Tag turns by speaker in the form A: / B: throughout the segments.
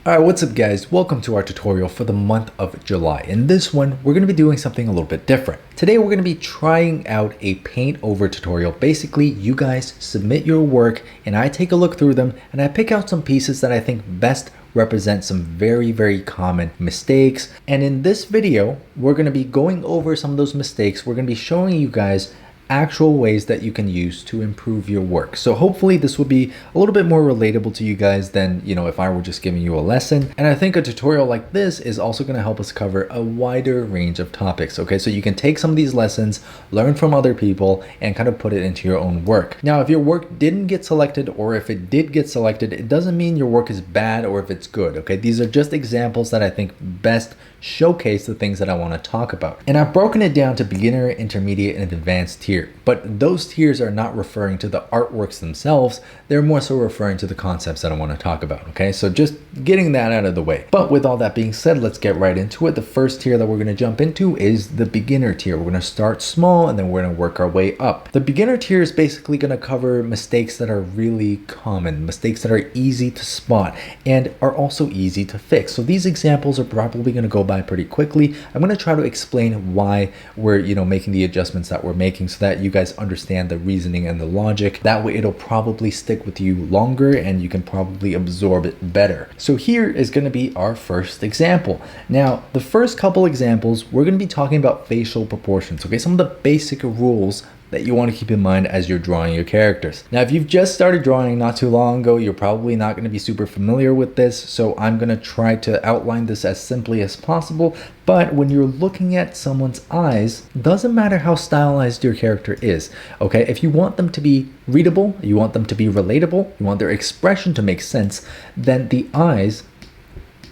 A: Alright, what's up guys? Welcome to our tutorial for the month of July. In this one, we're going to be doing something a little bit different. Today we're going to be trying out a Paintover tutorial. Basically, you guys submit your work and I take a look through them and I pick out some pieces that I think best represent some very common mistakes. And in this video, we're going to be going over some of those mistakes. We're going to be showing you guys actual ways that you can use to improve your work. So hopefully this will be a little bit more relatable to you guys than, if I were just giving you a lesson. And I think a tutorial like this is also going to help us cover a wider range of topics. Okay, so you can take some of these lessons, learn from other people, and kind of put it into your own work. Now, if your work didn't get selected, or if it did get selected, it doesn't mean your work is bad or if it's good. Okay, these are just examples that I think best showcase the things that I want to talk about. And I've broken it down to beginner, intermediate, and advanced tier. But those tiers are not referring to the artworks themselves. They're more so referring to the concepts that I want to talk about. Okay, so just getting that out of the way. But with all that being said, let's get right into it. The first tier that we're going to jump into is the beginner tier. We're going to start small and then we're going to work our way up. The beginner tier is basically going to cover mistakes that are really common, mistakes that are easy to spot and are also easy to fix. So these examples are probably going to go by pretty quickly. I'm going to try to explain why we're making the adjustments that we're making so that you guys understand the reasoning and the logic. That way it'll probably stick with you longer and you can probably absorb it better. So here is going to be our first example. Now, the first couple examples, we're going to be talking about facial proportions. Okay, some of the basic rules that you want to keep in mind as you're drawing your characters. Now, if you've just started drawing not too long ago, you're probably not going to be super familiar with this, so I'm going to try to outline this as simply as possible. But when you're looking at someone's eyes, doesn't matter how stylized your character is, okay? If you want them to be readable, you want them to be relatable, you want their expression to make sense, then the eyes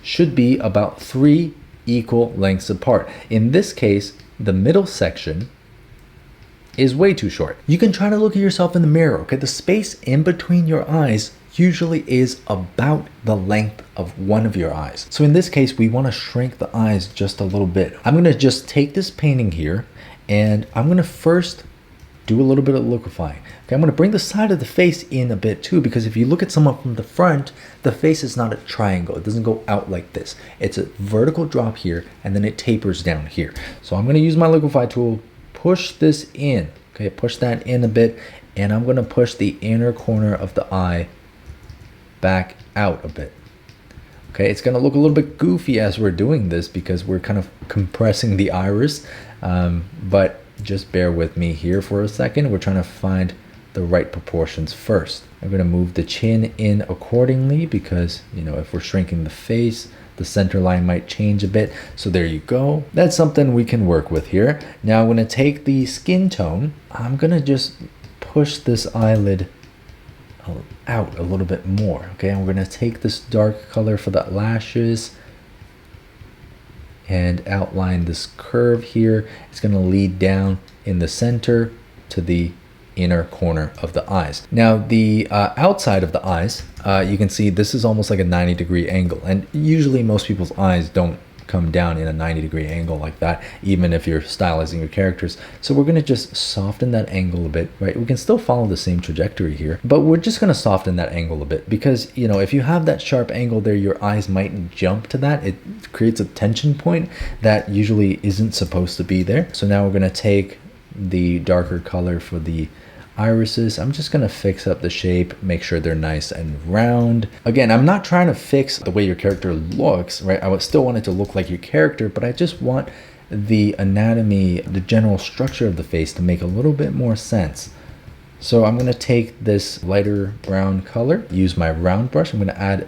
A: should be about 3 equal lengths apart. In this case, the middle section is way too short. You can try to look at yourself in the mirror, okay? The space in between your eyes usually is about the length of one of your eyes. So in this case, we want to shrink the eyes just a little bit. I'm going to just take this painting here and I'm going to first do a little bit of liquefying. Okay, I'm going to bring the side of the face in a bit too, because if you look at someone from the front, the face is not a triangle. It doesn't go out like this. It's a vertical drop here and then it tapers down here. So I'm going to use my liquefy tool, push this in, okay, push that in a bit, and I'm going to push the inner corner of the eye back out a bit. Okay, it's going to look a little bit goofy as we're doing this because we're kind of compressing the iris, but just bear with me here for a second. We're trying to find the right proportions first. I'm going to move the chin in accordingly because, if we're shrinking the face, the center line might change a bit. So there you go. That's something we can work with here. Now I'm going to take the skin tone. I'm going to just push this eyelid out a little bit more. Okay, and we're going to take this dark color for the lashes and outline this curve here. It's going to lead down in the center to the inner corner of the eyes. Now the outside of the eyes, you can see this is almost like a 90-degree angle, and usually most people's eyes don't come down in a 90-degree angle like that, even if you're stylizing your characters. So we're going to just soften that angle a bit, right? We can still follow the same trajectory here, but we're just going to soften that angle a bit because, if you have that sharp angle there, your eyes might jump to that. It creates a tension point that usually isn't supposed to be there. So now we're going to take the darker color for the irises. I'm just going to fix up the shape, make sure they're nice and round. Again, I'm not trying to fix the way your character looks, right? I would still want it to look like your character, but I just want the anatomy, the general structure of the face to make a little bit more sense. So I'm going to take this lighter brown color, use my round brush. I'm going to add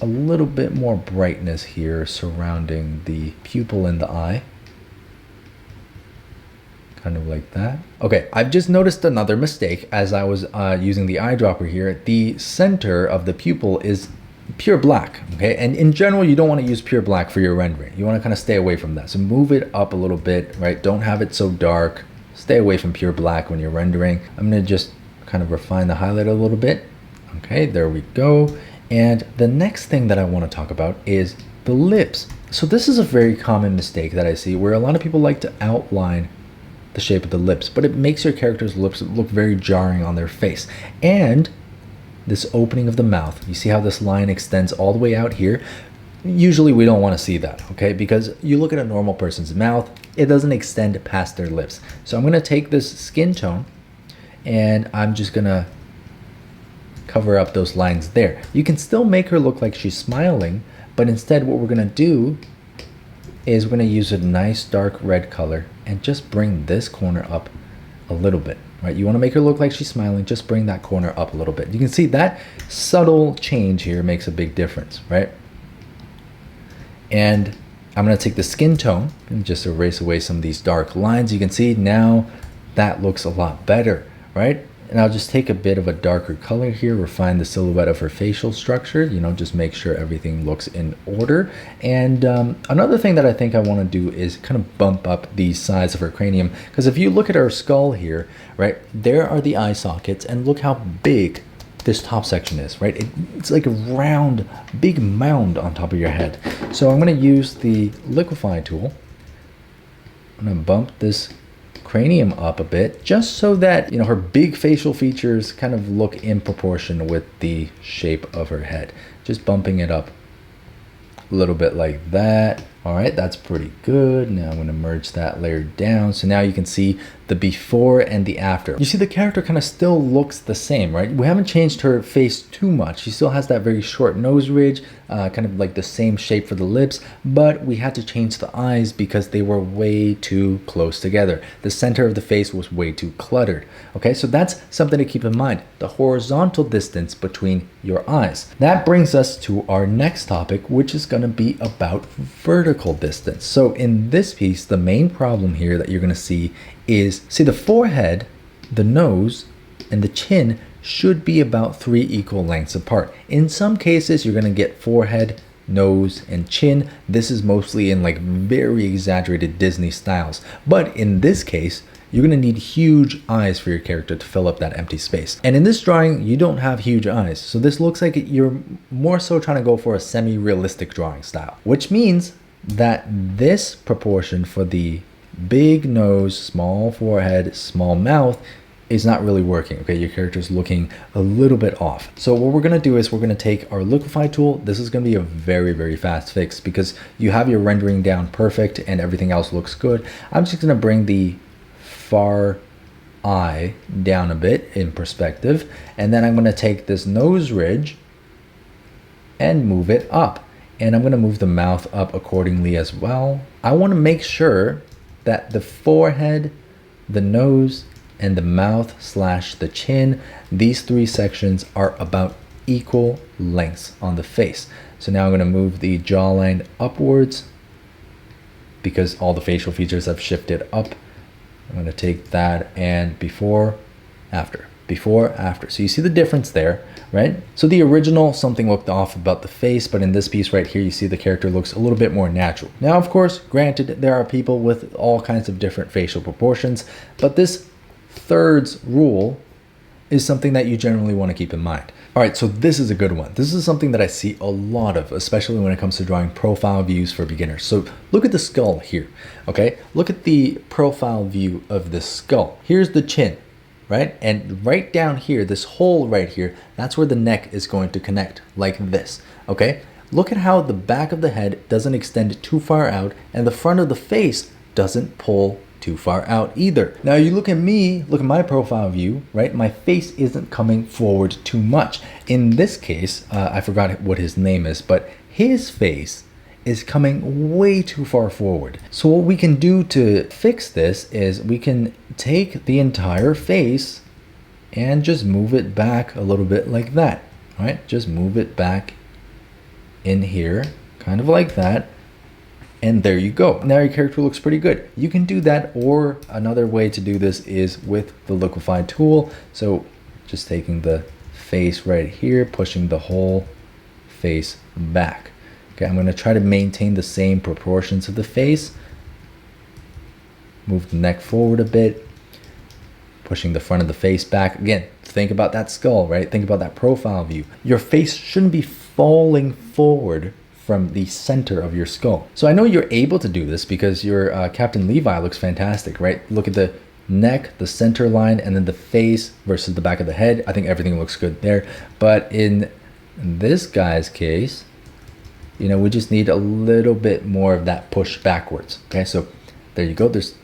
A: a little bit more brightness here surrounding the pupil in the eye. Kind of like that. Okay, I've just noticed another mistake as I was using the eyedropper here. The center of the pupil is pure black, okay? And in general, you don't want to use pure black for your rendering. You want to kind of stay away from that. So move it up a little bit, right? Don't have it so dark. Stay away from pure black when you're rendering. I'm going to just kind of refine the highlight a little bit. Okay, there we go. And the next thing that I want to talk about is the lips. So this is a very common mistake that I see where a lot of people like to outline the shape of the lips, but it makes your character's lips look very jarring on their face. And this opening of the mouth. You see how this line extends all the way out here? Usually we don't want to see that, okay? Because you look at a normal person's mouth, it doesn't extend past their lips. So I'm going to take this skin tone and I'm just going to cover up those lines there. You can still make her look like she's smiling, but instead what we're going to do is we're going to use a nice dark red color and just bring this corner up a little bit, right? You want to make her look like she's smiling, just bring that corner up a little bit. You can see that subtle change here makes a big difference, right? And I'm going to take the skin tone and just erase away some of these dark lines. You can see now that looks a lot better, right? And I'll just take a bit of a darker color here, refine the silhouette of her facial structure, you know, just make sure everything looks in order. And another thing that I think I want to do is kind of bump up the size of her cranium, because if you look at her skull here, right, there are the eye sockets, and look how big this top section is, right? It's like a round, big mound on top of your head. So I'm going to use the liquefy tool. I'm going to bump this cranium up a bit, just so that, you know, her big facial features kind of look in proportion with the shape of her head. Just bumping it up a little bit like that. All right, that's pretty good. Now I'm going to merge that layer down. So now you can see the before and the after. You see the character kind of still looks the same, right? We haven't changed her face too much. She still has that very short nose ridge, kind of like the same shape for the lips, but we had to change the eyes because they were way too close together. The center of the face was way too cluttered. Okay, so that's something to keep in mind, the horizontal distance between your eyes. That brings us to our next topic, which is going to be about vertical distance. So in this piece, the main problem here that you're going to see is, see, the forehead, the nose, and the chin should be about 3 equal lengths apart. In some cases, you're going to get forehead, nose, and chin. This is mostly in like very exaggerated Disney styles. But in this case, you're going to need huge eyes for your character to fill up that empty space. And in this drawing, you don't have huge eyes. So this looks like you're more so trying to go for a semi-realistic drawing style, which means that this proportion for the big nose, small forehead, small mouth is not really working. Okay, your character's looking a little bit off. So what we're going to do is we're going to take our liquefy tool. This is going to be a very, very fast fix because you have your rendering down perfect and everything else looks good. I'm just going to bring the far eye down a bit in perspective, and then I'm going to take this nose ridge and move it up, and I'm going to move the mouth up accordingly as well. I want to make sure that the forehead, the nose, and the mouth / the chin, these 3 sections are about equal lengths on the face. So now I'm going to move the jawline upwards because all the facial features have shifted up. I'm going to take that and before, after. So you see the difference there, right? So the original, something looked off about the face, but in this piece right here, you see the character looks a little bit more natural. Now, of course, granted, there are people with all kinds of different facial proportions, but this thirds rule is something that you generally want to keep in mind. All right, so this is a good one. This is something that I see a lot of, especially when it comes to drawing profile views for beginners. So look at the skull here, okay? Look at the profile view of the skull. Here's the chin, right? And right down here, this hole right here, that's where the neck is going to connect, like this, okay? Look at how the back of the head doesn't extend too far out and the front of the face doesn't pull too far out either. Now you look at me, look at my profile view, right? My face isn't coming forward too much. In this case, I forgot what his name is, but his face is coming way too far forward. So what we can do to fix this is we can take the entire face and just move it back a little bit like that, right? Just move it back in here, kind of like that. And there you go. Now your character looks pretty good. You can do that, or another way to do this is with the liquefy tool. So just taking the face right here, pushing the whole face back. Okay, I'm going to try to maintain the same proportions of the face. Move the neck forward a bit, pushing the front of the face back. Again, think about that skull, right? Think about that profile view. Your face shouldn't be falling forward from the center of your skull. So I know you're able to do this because your Captain Levi looks fantastic, right? Look at the neck, the center line, and then the face versus the back of the head. I think everything looks good there. But in this guy's case, you know, we just need a little bit more of that push backwards. Okay, so there you go. There's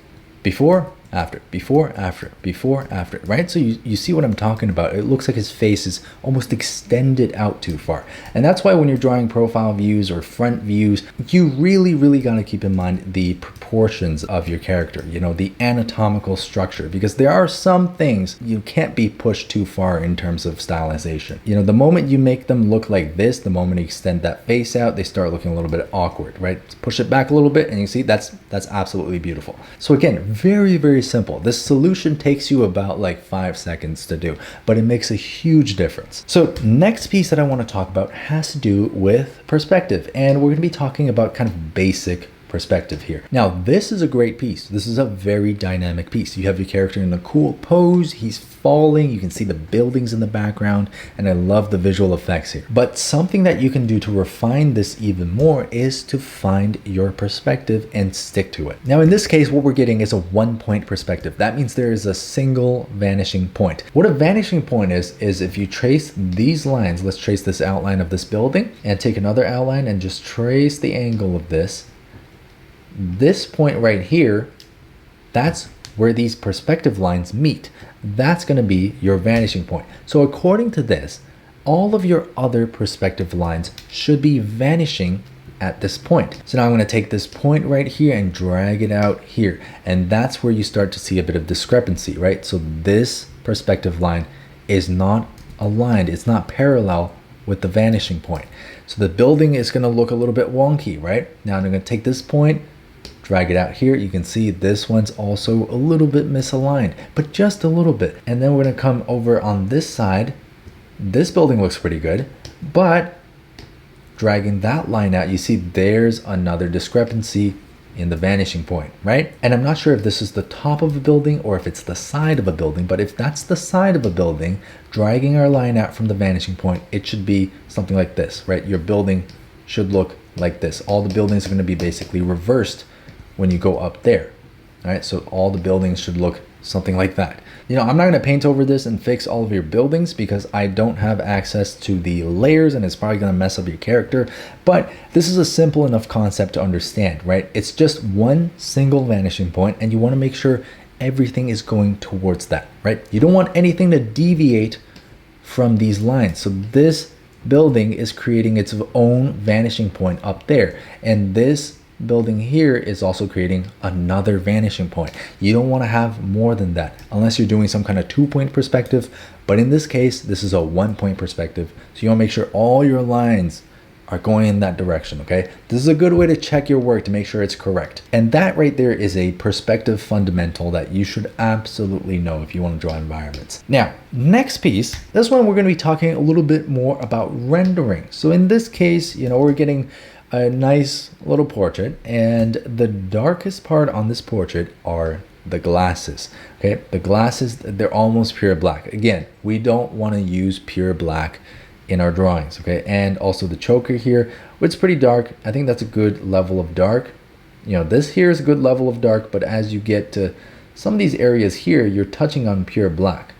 A: before, after, before, after, before, after, right? So you see what I'm talking about. It looks like his face is almost extended out too far. And that's why when you're drawing profile views or front views, you really got to keep in mind the proportions of your character, you know, the anatomical structure, because there are some things you can't be pushed too far in terms of stylization. You know, the moment you make them look like this, the moment you extend that face out, they start looking a little bit awkward, right? Push it back a little bit and you see that's absolutely beautiful. So again, very simple. This solution takes you about like 5 seconds to do, but it makes a huge difference. So next piece that I want to talk about has to do with perspective, and we're going to be talking about kind of basic perspective here. Now, this is a great piece. This is a very dynamic piece. You have your character in a cool pose. He's falling. You can see the buildings in the background, and I love the visual effects here. But something that you can do to refine this even more is to find your perspective and stick to it. Now, in this case, what we're getting is a 1-point perspective. That means there is a single vanishing point. What a vanishing point is if you trace these lines, let's trace this outline of this building and take another outline and just trace the angle of this point right here, that's where these perspective lines meet. That's going to be your vanishing point. So according to this, all of your other perspective lines should be vanishing at this point. So now I'm going to take this point right here and drag it out here. And that's where you start to see a bit of discrepancy, right? So this perspective line is not aligned. It's not parallel with the vanishing point. So the building is going to look a little bit wonky, right? Now I'm going to take this point, drag it out here. You can see this one's also a little bit misaligned, but just a little bit. And then we're going to come over on this side. This building looks pretty good, but dragging that line out, you see there's another discrepancy in the vanishing point, right? And I'm not sure if this is the top of a building or if it's the side of a building, but if that's the side of a building, dragging our line out from the vanishing point, it should be something like this, right? Your building should look like this. All the buildings are going to be basically reversed when you go up there. All right, so all the buildings should look something like that. You know, I'm not going to paint over this and fix all of your buildings because I don't have access to the layers and it's probably going to mess up your character, but this is a simple enough concept to understand, right? It's just one single vanishing point and you want to make sure everything is going towards that, right? You don't want anything to deviate from these lines. So this building is creating its own vanishing point up there, and this building here is also creating another vanishing point. You don't want to have more than that unless you're doing some kind of 2-point perspective, but in this case this is a 1-point perspective, so you want to make sure all your lines are going in that direction. Okay, this is a good way to check your work to make sure it's correct, and that right there is a perspective fundamental that you should absolutely know if you want to draw environments. Now, next piece, this one we're going to be talking a little bit more about rendering. So in this case, you know, we're getting a nice little portrait, and the darkest part on this portrait are the glasses. Okay, the glasses, they're almost pure black. Again, we don't want to use pure black in our drawings. Okay, and also the choker here, it's pretty dark. I think that's a good level of dark. You know, this here is a good level of dark, but as you get to some of these areas here, you're touching on pure black,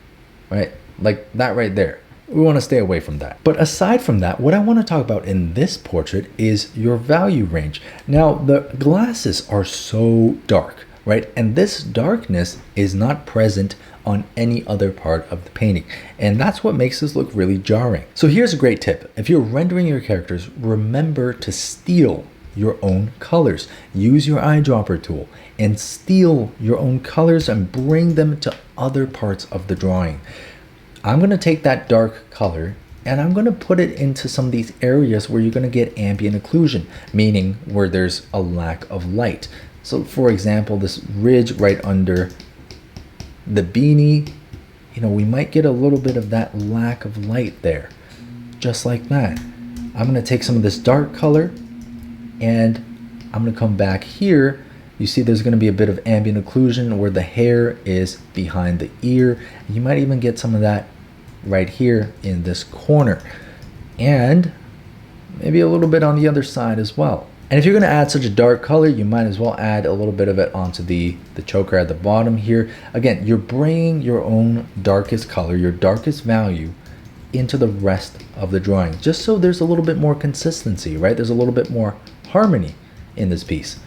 A: right? Like that right there. We want to stay away from that. But aside from that, what I want to talk about in this portrait is your value range. Now, the glasses are so dark, right? And this darkness is not present on any other part of the painting. And that's what makes this look really jarring. So here's a great tip. If you're rendering your characters, remember to steal your own colors. Use your eyedropper tool and steal your own colors and bring them to other parts of the drawing. I'm going to take that dark color and I'm going to put it into some of these areas where you're going to get ambient occlusion, meaning where there's a lack of light. So for example, this ridge right under the beanie, you know, we might get a little bit of that lack of light there, just like that. I'm going to take some of this dark color and I'm going to come back here. You see there's going to be a bit of ambient occlusion where the hair is behind the ear. You might even get some of that right here in this corner, and maybe a little bit on the other side as well. And if you're going to add such a dark color, you might as well add a little bit of it onto the choker at the bottom here. Again, you're bringing your own darkest color, your darkest value into the rest of the drawing, just so there's a little bit more consistency, right? There's a little bit more harmony in this piece.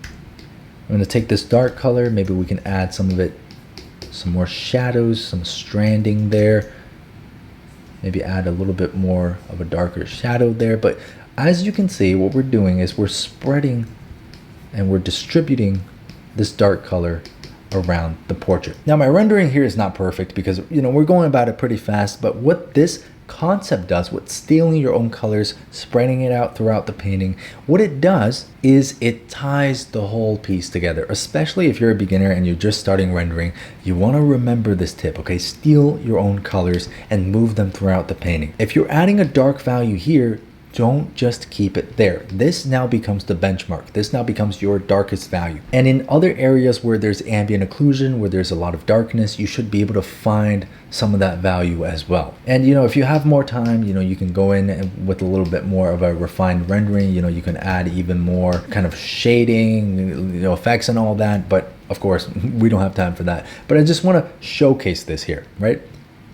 A: I'm going to take this dark color, maybe we can add some of it, some more shadows, some stranding there. Maybe add a little bit more of a darker shadow there. But as you can see, what we're doing is we're spreading and we're distributing this dark color around the portrait. Now my rendering here is not perfect because, you know, we're going about it pretty fast, but what this concept does, what stealing your own colors, spreading it out throughout the painting, what it does is it ties the whole piece together. Especially if you're a beginner and you're just starting rendering, you want to remember this tip, okay? Steal your own colors and move them throughout the painting. If you're adding a dark value here, don't just keep it there. This now becomes the benchmark. This now becomes your darkest value. And in other areas where there's ambient occlusion, where there's a lot of darkness, you should be able to find some of that value as well. And you know, if you have more time, you know, you can go in and with a little bit more of a refined rendering, you know, you can add even more kind of shading, you know, effects and all that. But of course, we don't have time for that. But I just want to showcase this here, right?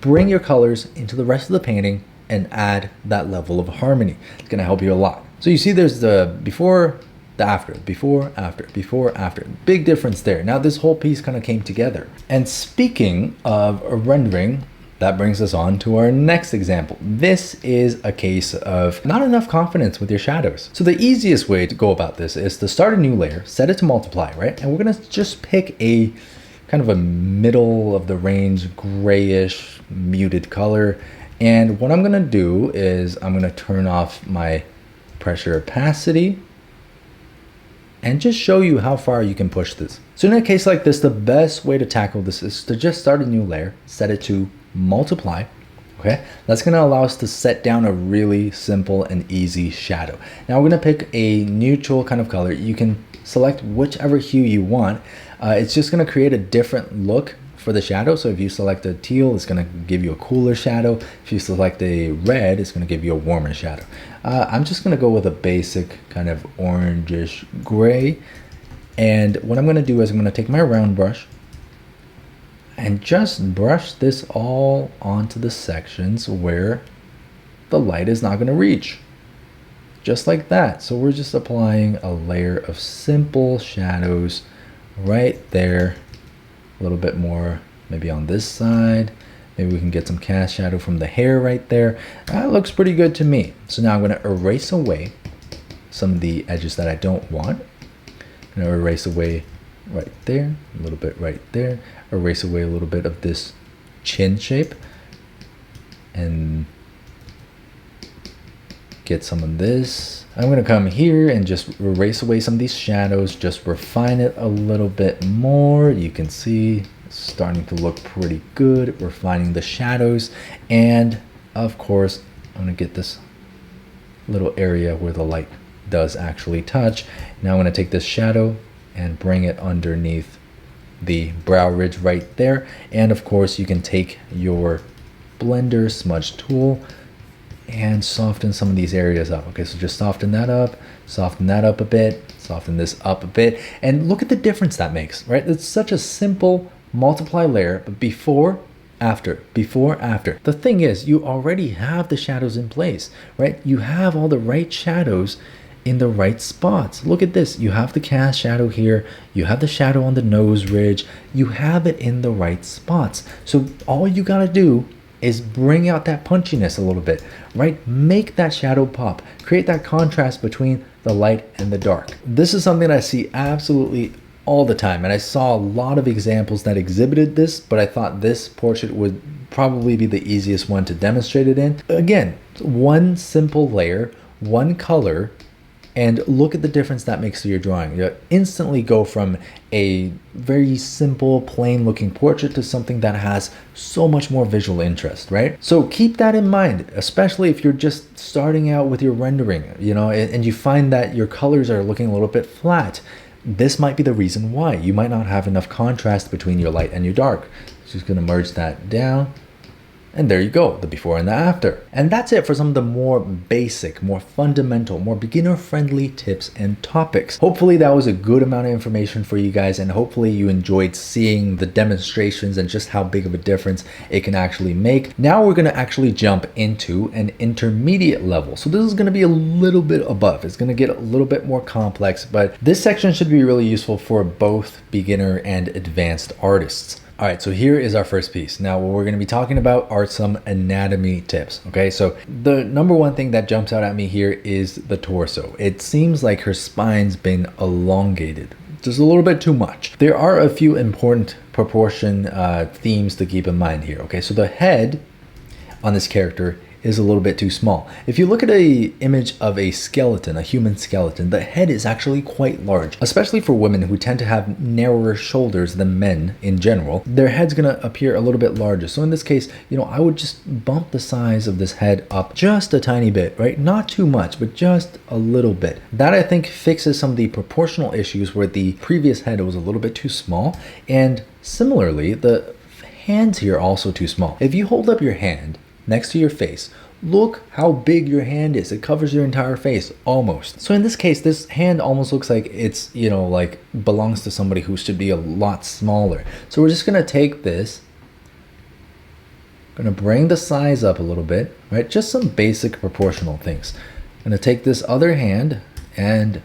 A: Bring your colors into the rest of the painting and add that level of harmony. It's gonna help you a lot. So you see there's the before, the after, before, after, before, after. Big difference there. Now this whole piece kind of came together. And speaking of rendering, that brings us on to our next example. This is a case of not enough confidence with your shadows. So the easiest way to go about this is to start a new layer, set it to multiply, right? And we're gonna just pick a kind of a middle of the range, grayish, muted color. And what I'm gonna do is I'm gonna turn off my pressure opacity and just show you how far you can push this. So in a case like this, the best way to tackle this is to just start a new layer, set it to multiply, okay? That's gonna allow us to set down a really simple and easy shadow. Now we're gonna pick a neutral kind of color. You can select whichever hue you want. It's just gonna create a different look for the shadow. So if you select a teal, it's going to give you a cooler shadow. If you select a red, it's going to give you a warmer shadow. I'm just going to go with a basic kind of orangish gray. And what I'm going to do is I'm going to take my round brush and just brush this all onto the sections where the light is not going to reach. Just like that. So we're just applying a layer of simple shadows right there. A little bit more maybe on this side. Maybe we can get some cast shadow from the hair right there. That looks pretty good to me. So now I'm going to erase away some of the edges that I don't want. I'm going to erase away right there, a little bit right there. Erase away a little bit of this chin shape. And get some of this. I'm going to come here and just erase away some of these shadows, just refine it a little bit more. You can see it's starting to look pretty good, refining the shadows. And of course, I'm going to get this little area where the light does actually touch. Now I'm going to take this shadow and bring it underneath the brow ridge right there. And of course, you can take your blender smudge tool and soften some of these areas up. Okay, so just soften that up a bit, soften this up a bit, and look at the difference that makes, right? It's such a simple multiply layer, but before, after. The thing is, you already have the shadows in place, right? You have all the right shadows in the right spots. Look at this. You have the cast shadow here. You have the shadow on the nose ridge. You have it in the right spots. So all you gotta do is bring out that punchiness a little bit, right? Make that shadow pop. Create that contrast between the light and the dark. This is something I see absolutely all the time, and I saw a lot of examples that exhibited this, but I thought this portrait would probably be the easiest one to demonstrate it in. Again, one simple layer, one color, and look at the difference that makes to your drawing. You instantly go from a very simple, plain looking portrait to something that has so much more visual interest, right? So keep that in mind, especially if you're just starting out with your rendering, you know, and you find that your colors are looking a little bit flat. This might be the reason why. You might not have enough contrast between your light and your dark. Just gonna merge that down. And there you go, the before and the after. And that's it for some of the more basic, more fundamental, more beginner-friendly tips and topics. Hopefully that was a good amount of information for you guys, and hopefully you enjoyed seeing the demonstrations and just how big of a difference it can actually make. Now we're gonna actually jump into an intermediate level. So this is gonna be a little bit above. It's gonna get a little bit more complex, but this section should be really useful for both beginner and advanced artists. All right, so here is our first piece. Now, what we're gonna be talking about are some anatomy tips, okay? So the number one thing that jumps out at me here is the torso. It seems like her spine's been elongated, just a little bit too much. There are a few important proportion themes to keep in mind here, okay? So the head on this character is a little bit too small. If you look at an image of a skeleton, a human skeleton, the head is actually quite large, especially for women who tend to have narrower shoulders than men in general. Their head's gonna appear a little bit larger. So in this case, I would just bump the size of this head up just a tiny bit, right? Not too much, but just a little bit. That I think fixes some of the proportional issues where the previous head was a little bit too small. And similarly, the hands here are also too small. If you hold up your hand next to your face, look how big your hand is. It covers your entire face almost. So in this case, this hand almost looks like it's, like belongs to somebody who should be a lot smaller. So we're just gonna take this, gonna bring the size up a little bit, right? Just some basic proportional things. I'm gonna take this other hand and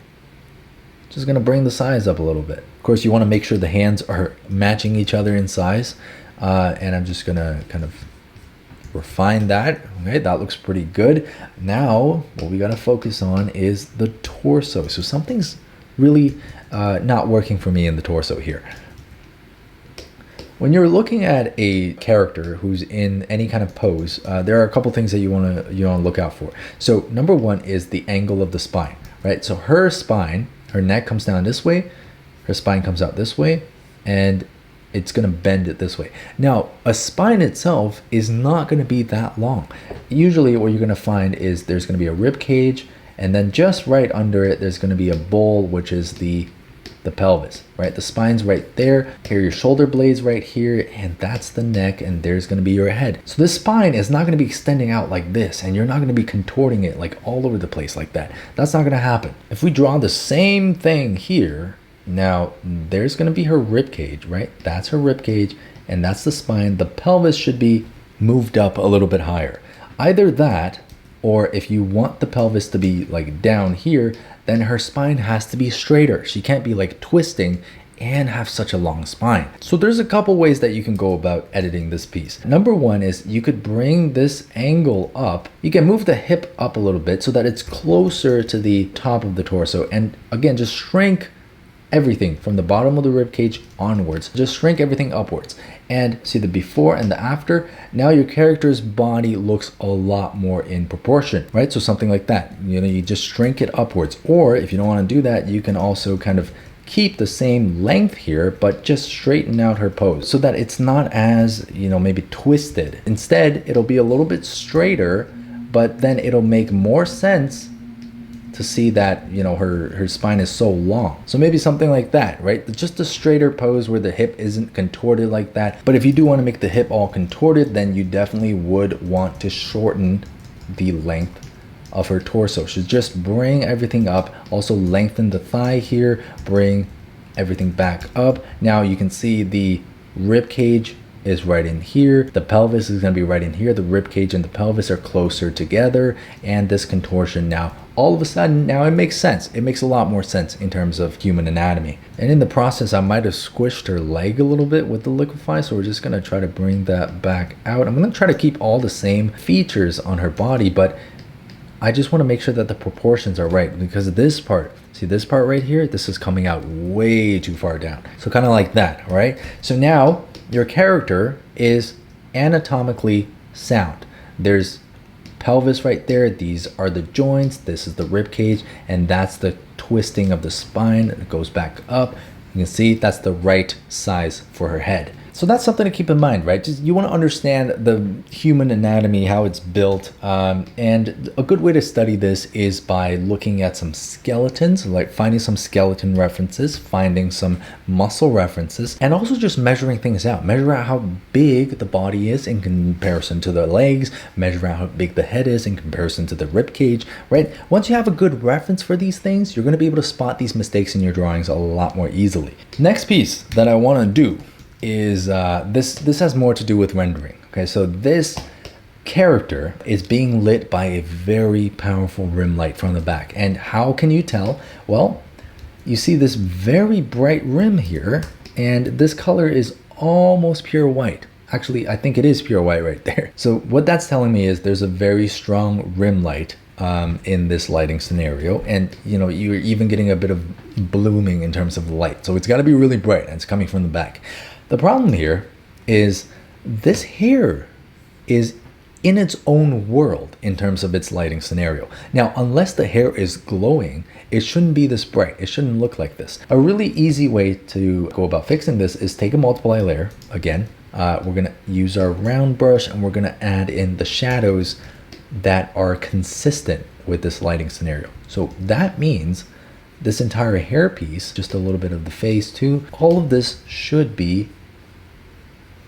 A: just gonna bring the size up a little bit. Of course, you wanna make sure the hands are matching each other in size. And I'm just gonna kind of refine that. Okay, that looks pretty good. Now what we got to focus on is the torso. So something's really not working for me in the torso here. When you're looking at a character who's in any kind of pose, there are a couple things that you want to look out for. So number one is the angle of the spine, right? So her spine, her neck comes down this way, her spine comes out this way, and it's going to bend it this way. Now, a spine itself is not going to be that long. Usually what you're going to find is there's going to be a rib cage, and then just right under it, there's going to be a bowl, which is the pelvis, right? The spine's right there. Here are your shoulder blades right here, and that's the neck, and there's going to be your head. So this spine is not going to be extending out like this, and you're not going to be contorting it like all over the place like that. That's not going to happen. If we draw the same thing here, now, there's going to be her rib cage, right? That's her rib cage, and that's the spine. The pelvis should be moved up a little bit higher. Either that, or if you want the pelvis to be like down here, then her spine has to be straighter. She can't be like twisting and have such a long spine. So there's a couple ways that you can go about editing this piece. Number one is you could bring this angle up. You can move the hip up a little bit so that it's closer to the top of the torso. And again, just shrink everything from the bottom of the rib cage onwards. Just shrink everything upwards and see the before and the after. Now your character's body looks a lot more in proportion, right? So something like that, you just shrink it upwards. Or if you don't want to do that, you can also kind of keep the same length here, but just straighten out her pose so that it's not as, maybe twisted. Instead, it'll be a little bit straighter, but then it'll make more sense to see that, her spine is so long. So maybe something like that, right? Just a straighter pose where the hip isn't contorted like that. But if you do want to make the hip all contorted, then you definitely would want to shorten the length of her torso. So just bring everything up. Also lengthen the thigh here, bring everything back up. Now you can see the rib cage is right in here. The pelvis is going to be right in here. The rib cage and the pelvis are closer together, and this contortion now all of a sudden now it makes sense. It makes a lot more sense in terms of human anatomy. And in the process, I might have squished her leg a little bit with the liquefy, so we're just going to try to bring that back out. I'm going to try to keep all the same features on her body, but I just want to make sure that the proportions are right, because this part, see this part right here, this is coming out way too far down. So kind of like that, right? So now your character is anatomically sound. There's pelvis right there. These are the joints. This is the rib cage, and that's the twisting of the spine. It goes back up. You can see that's the right size for her head. So that's something to keep in mind, right? Just you want to understand the human anatomy, how it's built, and a good way to study this is by looking at some skeletons, like finding some skeleton references, finding some muscle references, and also just measuring things out. Measure out how big the body is in comparison to the legs, measure out how big the head is in comparison to the rib cage, right? Once you have a good reference for these things, you're going to be able to spot these mistakes in your drawings a lot more easily. Next piece that I want to do is this has more to do with rendering. Okay, so this character is being lit by a very powerful rim light from the back. And how can you tell? Well, you see this very bright rim here, and this color is almost pure white. Actually, I think it is pure white right there. So what that's telling me is there's a very strong rim light in this lighting scenario, and you're even getting a bit of blooming in terms of light. So it's got to be really bright, and it's coming from the back. The problem here is this hair is in its own world in terms of its lighting scenario. Now, unless the hair is glowing, it shouldn't be this bright. It shouldn't look like this. A really easy way to go about fixing this is take a multiply layer. Again, we're going to use our round brush, and we're going to add in the shadows that are consistent with this lighting scenario. So that means this entire hair piece, just a little bit of the face too, all of this should be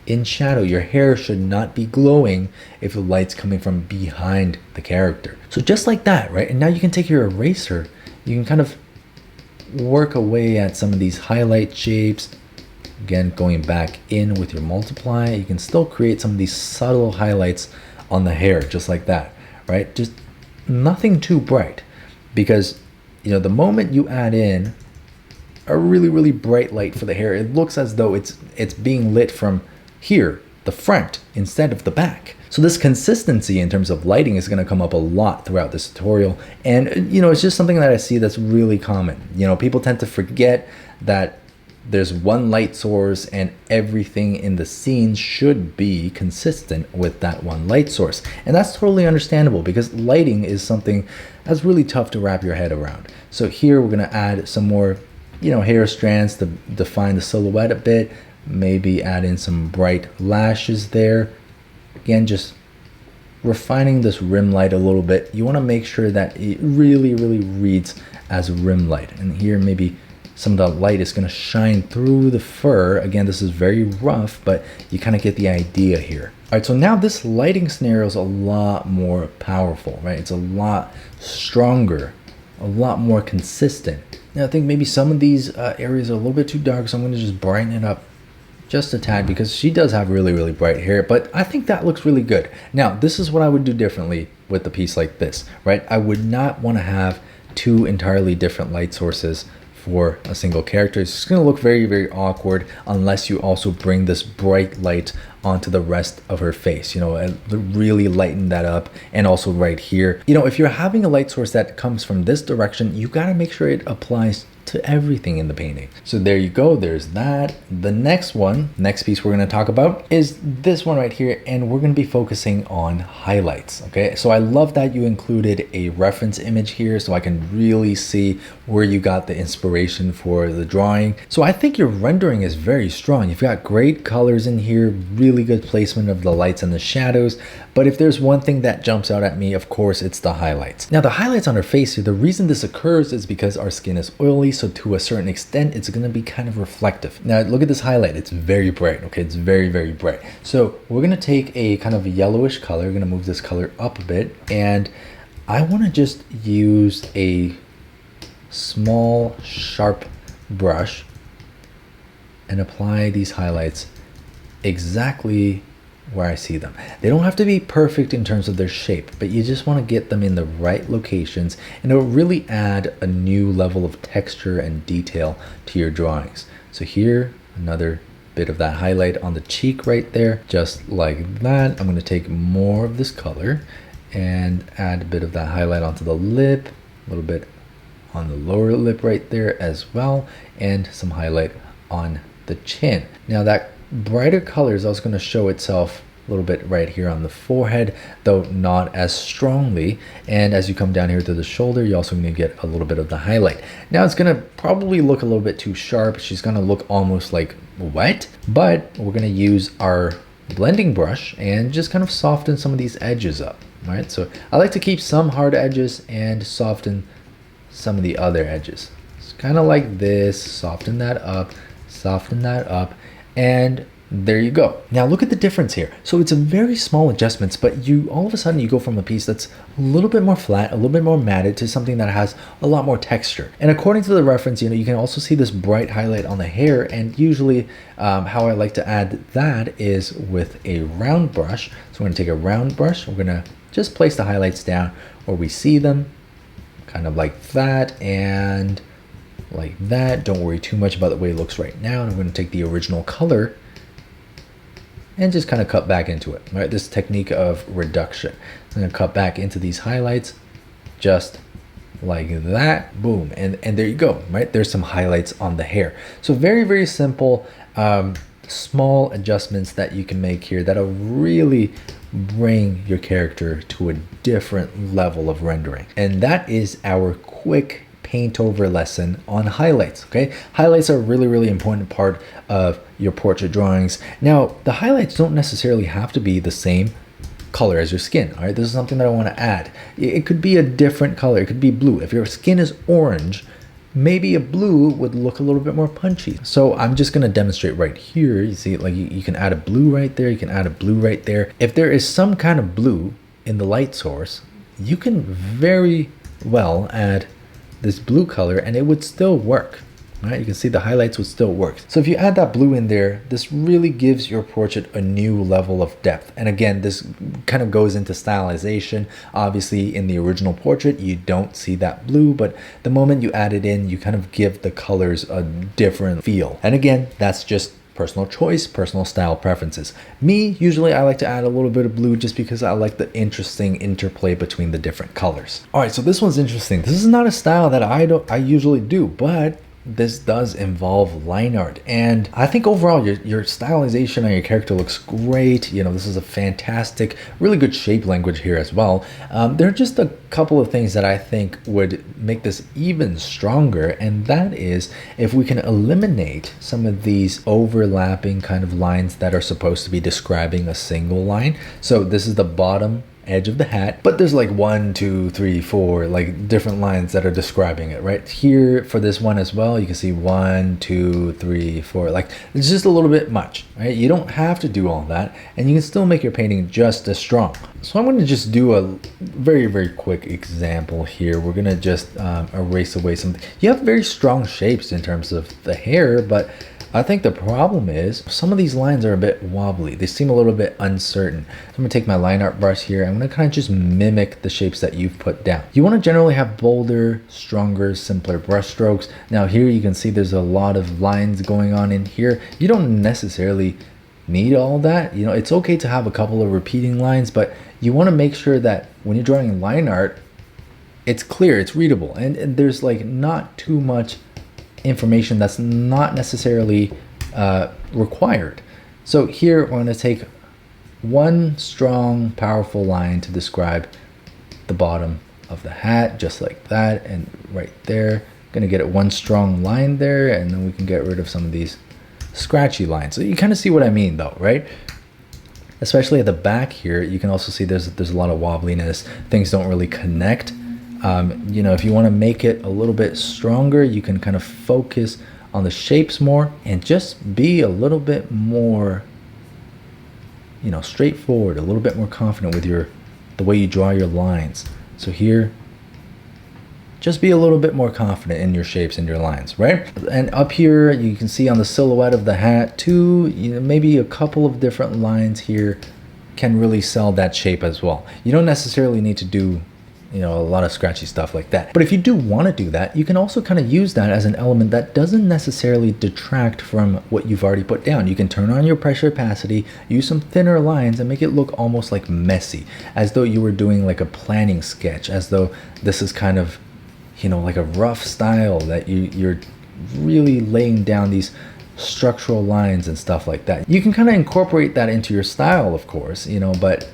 A: in shadow. Your hair should not be glowing if the light's coming from behind the character. So just like that, right? And now you can take your eraser, you can kind of work away at some of these highlight shapes. Again, going back in with your multiply, you can still create some of these subtle highlights on the hair, just like that, right? Just nothing too bright, because the moment you add in a really, really bright light for the hair, it looks as though it's being lit from here, the front, instead of the back. So this consistency in terms of lighting is going to come up a lot throughout this tutorial. And, it's just something that I see that's really common. People tend to forget that there's one light source and everything in the scene should be consistent with that one light source. And that's totally understandable, because lighting is something that's really tough to wrap your head around. So here we're going to add some more, hair strands to define the silhouette a bit. Maybe add in some bright lashes there. Again, just refining this rim light a little bit. You want to make sure that it really, really reads as rim light. And here maybe some of the light is going to shine through the fur. Again, this is very rough, but you kind of get the idea here. All right, so now this lighting scenario is a lot more powerful, right? It's a lot stronger, a lot more consistent. Now, I think maybe some of these areas are a little bit too dark, so I'm going to just brighten it up just a tad, because she does have really, really bright hair, but I think that looks really good. Now, this is what I would do differently with a piece like this, right? I would not want to have two entirely different light sources for a single character. It's just going to look very, very awkward unless you also bring this bright light onto the rest of her face, and really lighten that up. And also right here, if you're having a light source that comes from this direction, you got to make sure it applies to everything in the painting. So there you go, there's that. The next piece we're going to talk about is this one right here, and we're going to be focusing on highlights. Okay, so I love that you included a reference image here so I can really see where you got the inspiration for the drawing. So I think your rendering is very strong. You've got great colors in here, really good placement of the lights and the shadows. But if there's one thing that jumps out at me, of course, it's the highlights. Now, the highlights on her face here, the reason this occurs is because our skin is oily, so to a certain extent, it's going to be kind of reflective. Now, look at this highlight. It's very bright, okay? It's very, very bright. So we're going to take a kind of yellowish color. We're going to move this color up a bit, and I want to just use a small, sharp brush and apply these highlights exactly where I see them. They don't have to be perfect in terms of their shape, but you just want to get them in the right locations, and it will really add a new level of texture and detail to your drawings. So here, another bit of that highlight on the cheek right there, just like that. I'm going to take more of this color and add a bit of that highlight onto the lip, a little bit on the lower lip right there as well, and some highlight on the chin. Now that brighter color is also going to show itself a little bit right here on the forehead, though not as strongly. And as you come down here to the shoulder, you're also going to get a little bit of the highlight. Now it's going to probably look a little bit too sharp. She's going to look almost like wet, but we're gonna use our blending brush and just kind of soften some of these edges up, right? So I like to keep some hard edges and soften some of the other edges. It's kind of like this, soften that up, and there you go. Now look at the difference here. So it's a very small adjustments, but you all of a sudden you go from a piece that's a little bit more flat, a little bit more matted, to something that has a lot more texture. And according to the reference, you can also see this bright highlight on the hair. And usually how I like to add that is with a round brush. So we're gonna take a round brush, we're gonna just place the highlights down where we see them, kind of like that and like that. Don't worry too much about the way it looks right now. And I'm gonna take the original color and just kind of cut back into it, right? This technique of reduction. I'm gonna cut back into these highlights just like that, boom, and there you go, right? There's some highlights on the hair. So very, very simple, small adjustments that you can make here that'll really bring your character to a different level of rendering. And that is our quick Paintover lesson on highlights. Okay, highlights are a really, really important part of your portrait drawings. Now, the highlights don't necessarily have to be the same color as your skin. All right, this is something that I want to add. It could be a different color. It could be blue. If your skin is orange, maybe a blue would look a little bit more punchy. So I'm just going to demonstrate right here. You see, like you can add a blue right there. You can add a blue right there. If there is some kind of blue in the light source, you can very well add this blue color and it would still work, right? You can see the highlights would still work. So if you add that blue in there, this really gives your portrait a new level of depth. And again, this kind of goes into stylization. Obviously in the original portrait, you don't see that blue, but the moment you add it in, you kind of give the colors a different feel. And again, that's just personal choice, personal style preferences. Me, usually I like to add a little bit of blue just because I like the interesting interplay between the different colors. All right, so this one's interesting. This is not a style that I usually do, but this does involve line art, and I think overall your stylization on your character looks great. This is a fantastic, really good shape language here as well. There are just a couple of things that I think would make this even stronger, and that is if we can eliminate some of these overlapping kind of lines that are supposed to be describing a single line. So this is the bottom edge of the hat, but there's like 1, 2, 3, 4 like different lines that are describing it. Right here for this one as well, you can see 1, 2, 3, 4, like it's just a little bit much, right? You don't have to do all that, and you can still make your painting just as strong. So I'm going to just do a very, very quick example here. We're going to just erase away some. You have very strong shapes in terms of the hair, but I think the problem is some of these lines are a bit wobbly. They seem a little bit uncertain. So I'm gonna take my line art brush here. I'm gonna kind of just mimic the shapes that you've put down. You wanna generally have bolder, stronger, simpler brush strokes. Now here you can see there's a lot of lines going on in here. You don't necessarily need all that. It's okay to have a couple of repeating lines, but you wanna make sure that when you're drawing line art, it's clear, it's readable, and there's like not too much information that's not necessarily required. So here we're going to take one strong, powerful line to describe the bottom of the hat, just like that, and right there. Going to get it one strong line there, and then we can get rid of some of these scratchy lines. So you kind of see what I mean though, right? Especially at the back here, you can also see there's a lot of wobbliness. Things don't really connect. If you want to make it a little bit stronger, you can kind of focus on the shapes more and just be a little bit more, straightforward, a little bit more confident with the way you draw your lines. So here, just be a little bit more confident in your shapes and your lines, right? And up here, you can see on the silhouette of the hat too, maybe a couple of different lines here can really sell that shape as well. You don't necessarily need to do a lot of scratchy stuff like that. But if you do want to do that, you can also kind of use that as an element that doesn't necessarily detract from what you've already put down. You can turn on your pressure opacity, use some thinner lines, and make it look almost like messy, as though you were doing like a planning sketch, as though this is kind of, like a rough style that you're really laying down these structural lines and stuff like that. You can kind of incorporate that into your style, of course, but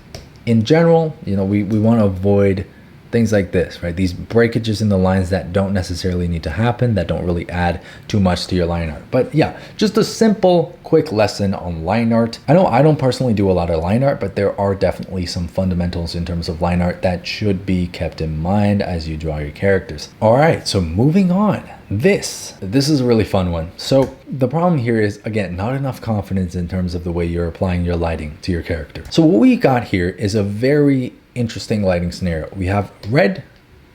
A: in general, we want to avoid things like this, right? These breakages in the lines that don't necessarily need to happen, that don't really add too much to your line art. But yeah, just a simple, quick lesson on line art. I know I don't personally do a lot of line art, but there are definitely some fundamentals in terms of line art that should be kept in mind as you draw your characters. All right, so moving on. This is a really fun one. So the problem here is, again, not enough confidence in terms of the way you're applying your lighting to your character. So what we got here is a very interesting lighting scenario. We have red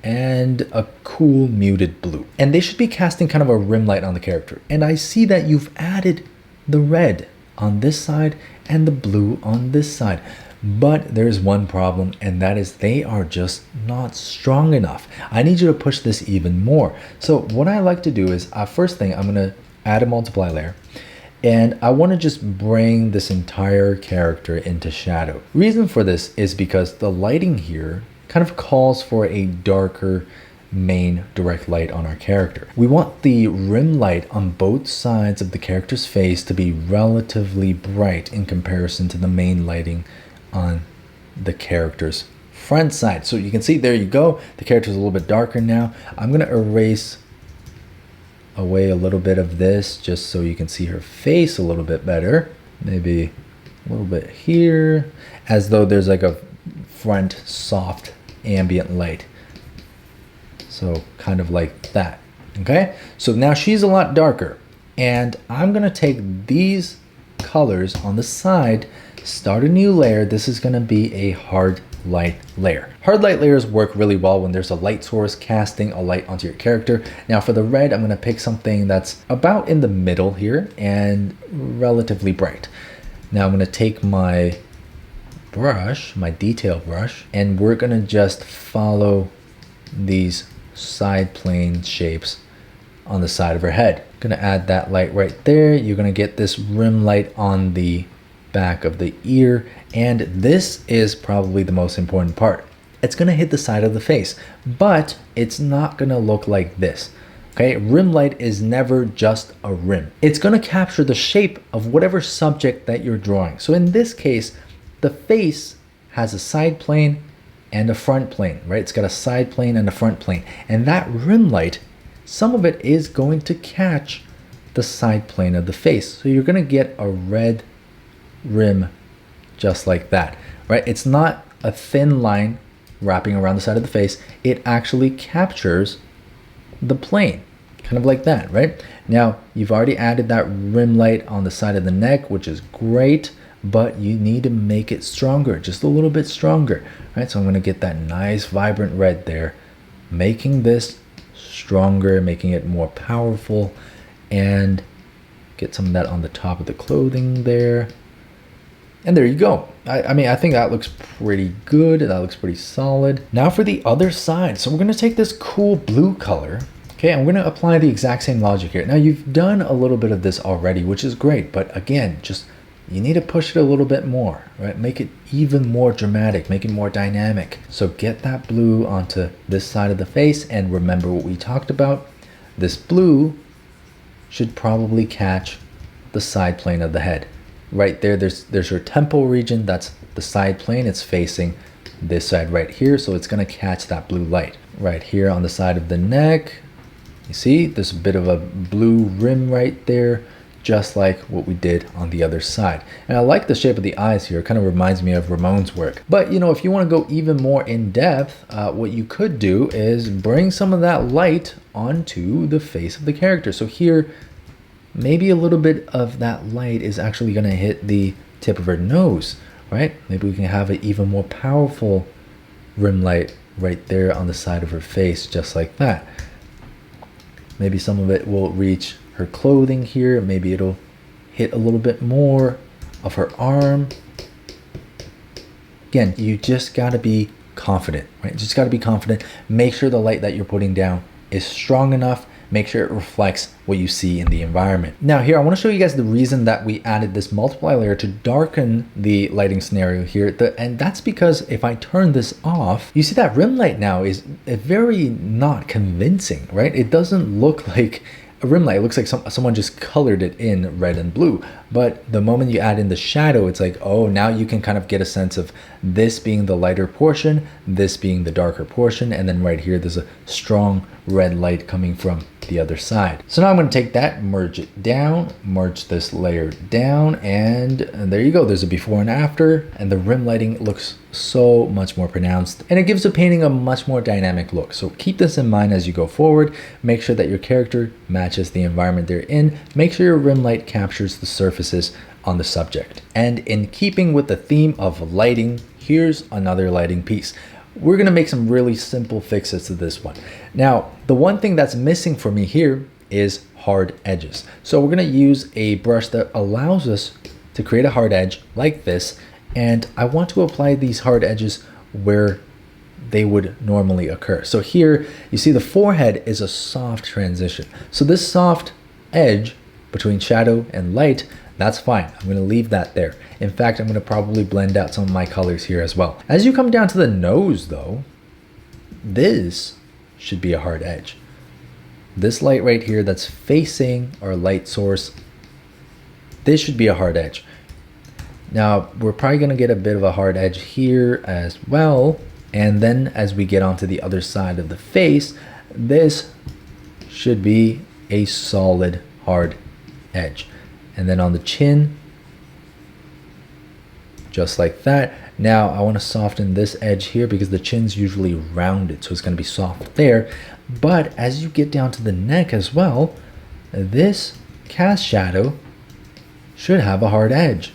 A: and a cool muted blue, and they should be casting kind of a rim light on the character. And I see that you've added the red on this side and the blue on this side. But there's one problem, and that is they are just not strong enough. I need you to push this even more. So what I like to do is, first thing, I'm gonna add a multiply layer, and I wanna just bring this entire character into shadow. Reason for this is because the lighting here kind of calls for a darker main direct light on our character. We want the rim light on both sides of the character's face to be relatively bright in comparison to the main lighting on the character's front side. So you can see, there you go, the character's a little bit darker now. I'm gonna erase away a little bit of this just so you can see her face a little bit better. Maybe a little bit here, as though there's like a front soft ambient light. So kind of like that. Okay, so now she's a lot darker, and I'm gonna take these colors on the side, start a new layer. This is gonna be a hard light layer. Hard light layers work really well when there's a light source casting a light onto your character. Now for the red, I'm gonna pick something that's about in the middle here and relatively bright. Now I'm gonna take my brush, my detail brush, and we're gonna just follow these side plane shapes on the side of her head. Gonna add that light right there. You're gonna get this rim light on the back of the ear, and this is probably the most important part. It's gonna hit the side of the face, but it's not gonna look like this. Okay, rim light is never just a rim. It's gonna capture the shape of whatever subject that you're drawing. So in this case, the face has a side plane and a front plane, right? It's got a side plane and a front plane, and that rim light, some of it is going to catch the side plane of the face. So you're gonna get a red rim just like that, right? It's not a thin line wrapping around the side of the face. It actually captures the plane, kind of like that, right? Now, you've already added that rim light on the side of the neck, which is great, but you need to make it stronger, just a little bit stronger, right? So I'm gonna get that nice vibrant red there, making this stronger, making it more powerful, and get some of that on the top of the clothing there. And there you go. I mean, I think that looks pretty good. That looks pretty solid. Now for the other side. So we're gonna take this cool blue color, okay, and we're gonna apply the exact same logic here. Now you've done a little bit of this already, which is great, but again, just you need to push it a little bit more, right? Make it even more dramatic, make it more dynamic. So get that blue onto this side of the face, and remember what we talked about. This blue should probably catch the side plane of the head. Right there, there's your temple region, that's the side plane. It's facing this side right here, so it's gonna catch that blue light. Right here on the side of the neck, you see there's a bit of a blue rim right there, just like what we did on the other side. And I like the shape of the eyes here. It kind of reminds me of Ramon's work. But you know, if you want to go even more in depth, what you could do is bring some of that light onto the face of the character. So here, maybe a little bit of that light is actually going to hit the tip of her nose, right? Maybe we can have an even more powerful rim light right there on the side of her face, just like that. Maybe some of it will reach her clothing here. Maybe it'll hit a little bit more of her arm. Again, you just got to be confident, right? Just got to be confident. Make sure the light that you're putting down is strong enough. Make sure it reflects what you see in the environment. Now here, I want to show you guys the reason that we added this multiply layer to darken the lighting scenario here. And that's because if I turn this off, you see that rim light now is very not convincing, right? It doesn't look like a rim light. It looks like someone just colored it in red and blue. But the moment you add in the shadow, it's like, oh, now you can kind of get a sense of this being the lighter portion, this being the darker portion, and then right here, there's a strong red light coming from the other side. So now I'm going to take that, merge it down, merge this layer down, and there you go. There's a before and after, and the rim lighting looks so much more pronounced, and it gives the painting a much more dynamic look. So keep this in mind as you go forward. Make sure that your character matches the environment they're in. Make sure your rim light captures the surfaces on the subject. And in keeping with the theme of lighting, here's another lighting piece. We're going to make some really simple fixes to this one. Now, the one thing that's missing for me here is hard edges. So we're going to use a brush that allows us to create a hard edge like this. And I want to apply these hard edges where they would normally occur. So here you see the forehead is a soft transition. So this soft edge between shadow and light, that's fine. I'm going to leave that there. In fact, I'm going to probably blend out some of my colors here as well. As you come down to the nose though, this should be a hard edge. This light right here that's facing our light source, this should be a hard edge. Now, we're probably going to get a bit of a hard edge here as well. And then as we get onto the other side of the face, this should be a solid hard edge. And then on the chin, just like that. Now I want to soften this edge here because the chin's usually rounded, so it's going to be soft there. But as you get down to the neck as well, this cast shadow should have a hard edge,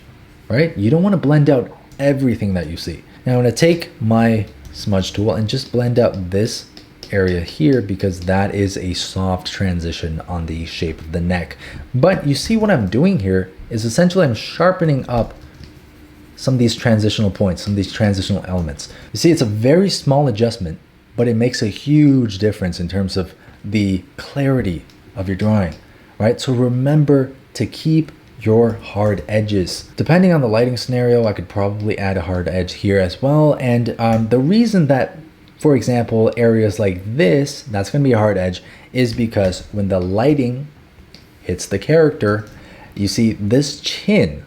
A: right? You don't want to blend out everything that you see. Now I'm going to take my smudge tool and just blend out this area here because that is a soft transition on the shape of the neck. But you see what I'm doing here is essentially I'm sharpening up some of these transitional points, some of these transitional elements. You see, it's a very small adjustment, but it makes a huge difference in terms of the clarity of your drawing, right? So remember to keep your hard edges. Depending on the lighting scenario, I could probably add a hard edge here as well. And the reason that, for example, areas like this, that's going to be a hard edge, is because when the lighting hits the character, you see this chin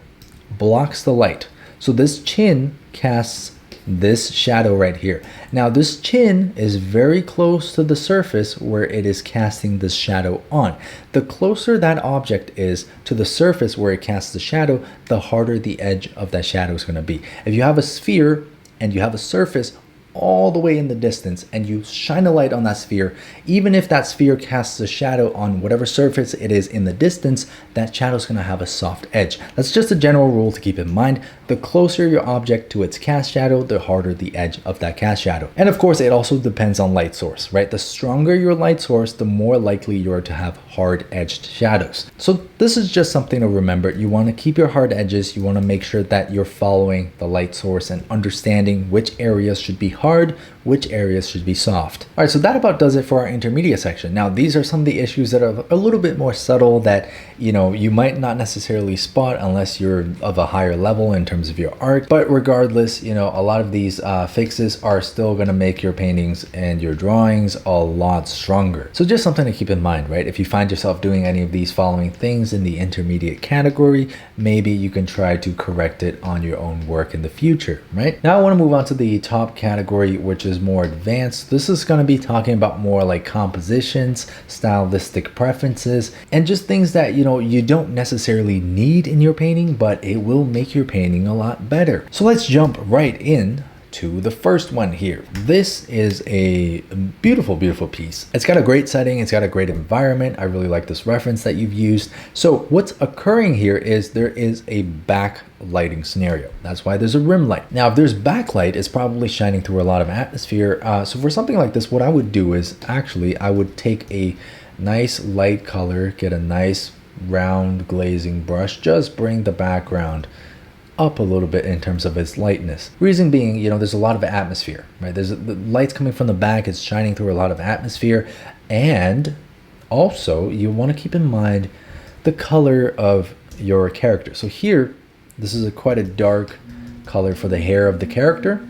A: blocks the light. So this chin casts this shadow right here. Now this chin is very close to the surface where it is casting this shadow on. The closer that object is to the surface where it casts the shadow, the harder the edge of that shadow is going to be. If you have a sphere and you have a surface all the way in the distance and you shine a light on that sphere, even if that sphere casts a shadow on whatever surface it is in the distance, that shadow is going to have a soft edge. That's just a general rule to keep in mind. The closer your object to its cast shadow, the harder the edge of that cast shadow. And of course, it also depends on light source, right? The stronger your light source, the more likely you are to have hard edged shadows. So this is just something to remember. You want to keep your hard edges. You want to make sure that you're following the light source and understanding which areas should be hard, which areas should be soft. All right, so that about does it for our intermediate section. Now, these are some of the issues that are a little bit more subtle that, you might not necessarily spot unless you're of a higher level in terms of your art. But regardless, a lot of these fixes are still going to make your paintings and your drawings a lot stronger. So just something to keep in mind, right? If you find yourself doing any of these following things in the intermediate category, maybe you can try to correct it on your own work in the future, right? Now I want to move on to the top category, which is more advanced. This is going to be talking about more like compositions, stylistic preferences, and just things that you don't necessarily need in your painting, but it will make your painting a lot better. So let's jump right in to the first one here. This is a beautiful piece. It's got a great setting, it's got a great environment. I really like this reference that you've used. So what's occurring here is there is a backlighting scenario. That's why there's a rim light. Now if there's backlight, it's probably shining through a lot of atmosphere. So for something like this, what I would do is I would take a nice light color, get a nice round glazing brush, just bring the background up a little bit in terms of its lightness. Reason being, there's a lot of atmosphere, right? There's the light's coming from the back, it's shining through a lot of atmosphere. And also you want to keep in mind the color of your character. So here, this is quite a dark color for the hair of the character,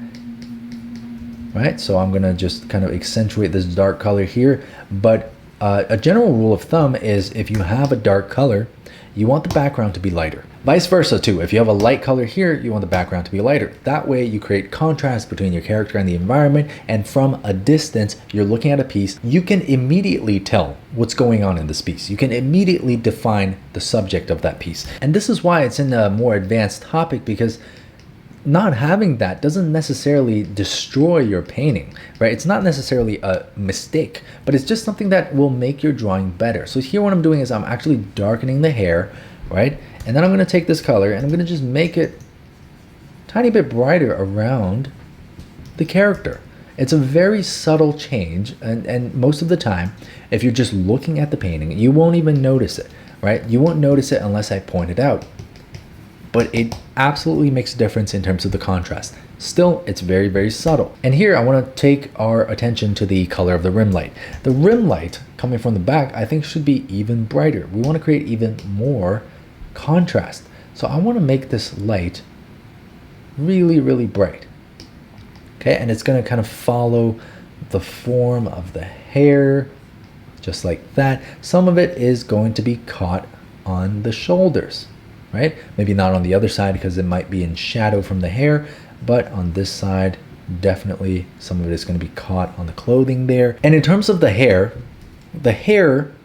A: right? So I'm gonna just kind of accentuate this dark color here, but A general rule of thumb is if you have a dark color, you want the background to be lighter. Vice versa too. If you have a light color here, you want the background to be lighter. That way you create contrast between your character and the environment, and from a distance, you're looking at a piece, you can immediately tell what's going on in this piece. You can immediately define the subject of that piece. And this is why it's in a more advanced topic, because not having that doesn't necessarily destroy your painting, right? It's not necessarily a mistake, but it's just something that will make your drawing better. So here what I'm doing is I'm actually darkening the hair, right? And then I'm going to take this color and I'm going to just make it a tiny bit brighter around the character. It's a very subtle change, and most of the time, if you're just looking at the painting, you won't even notice it, right? You won't notice it unless I point it out. But it absolutely makes a difference in terms of the contrast. Still, it's very, very subtle. And here I want to take our attention to the color of the rim light. The rim light coming from the back, I think, should be even brighter. We want to create even more contrast. So I want to make this light really, really bright. Okay, and it's going to kind of follow the form of the hair, just like that. Some of it is going to be caught on the shoulders. Right? Maybe not on the other side because it might be in shadow from the hair, but on this side, definitely some of it is going to be caught on the clothing there. And in terms of the hair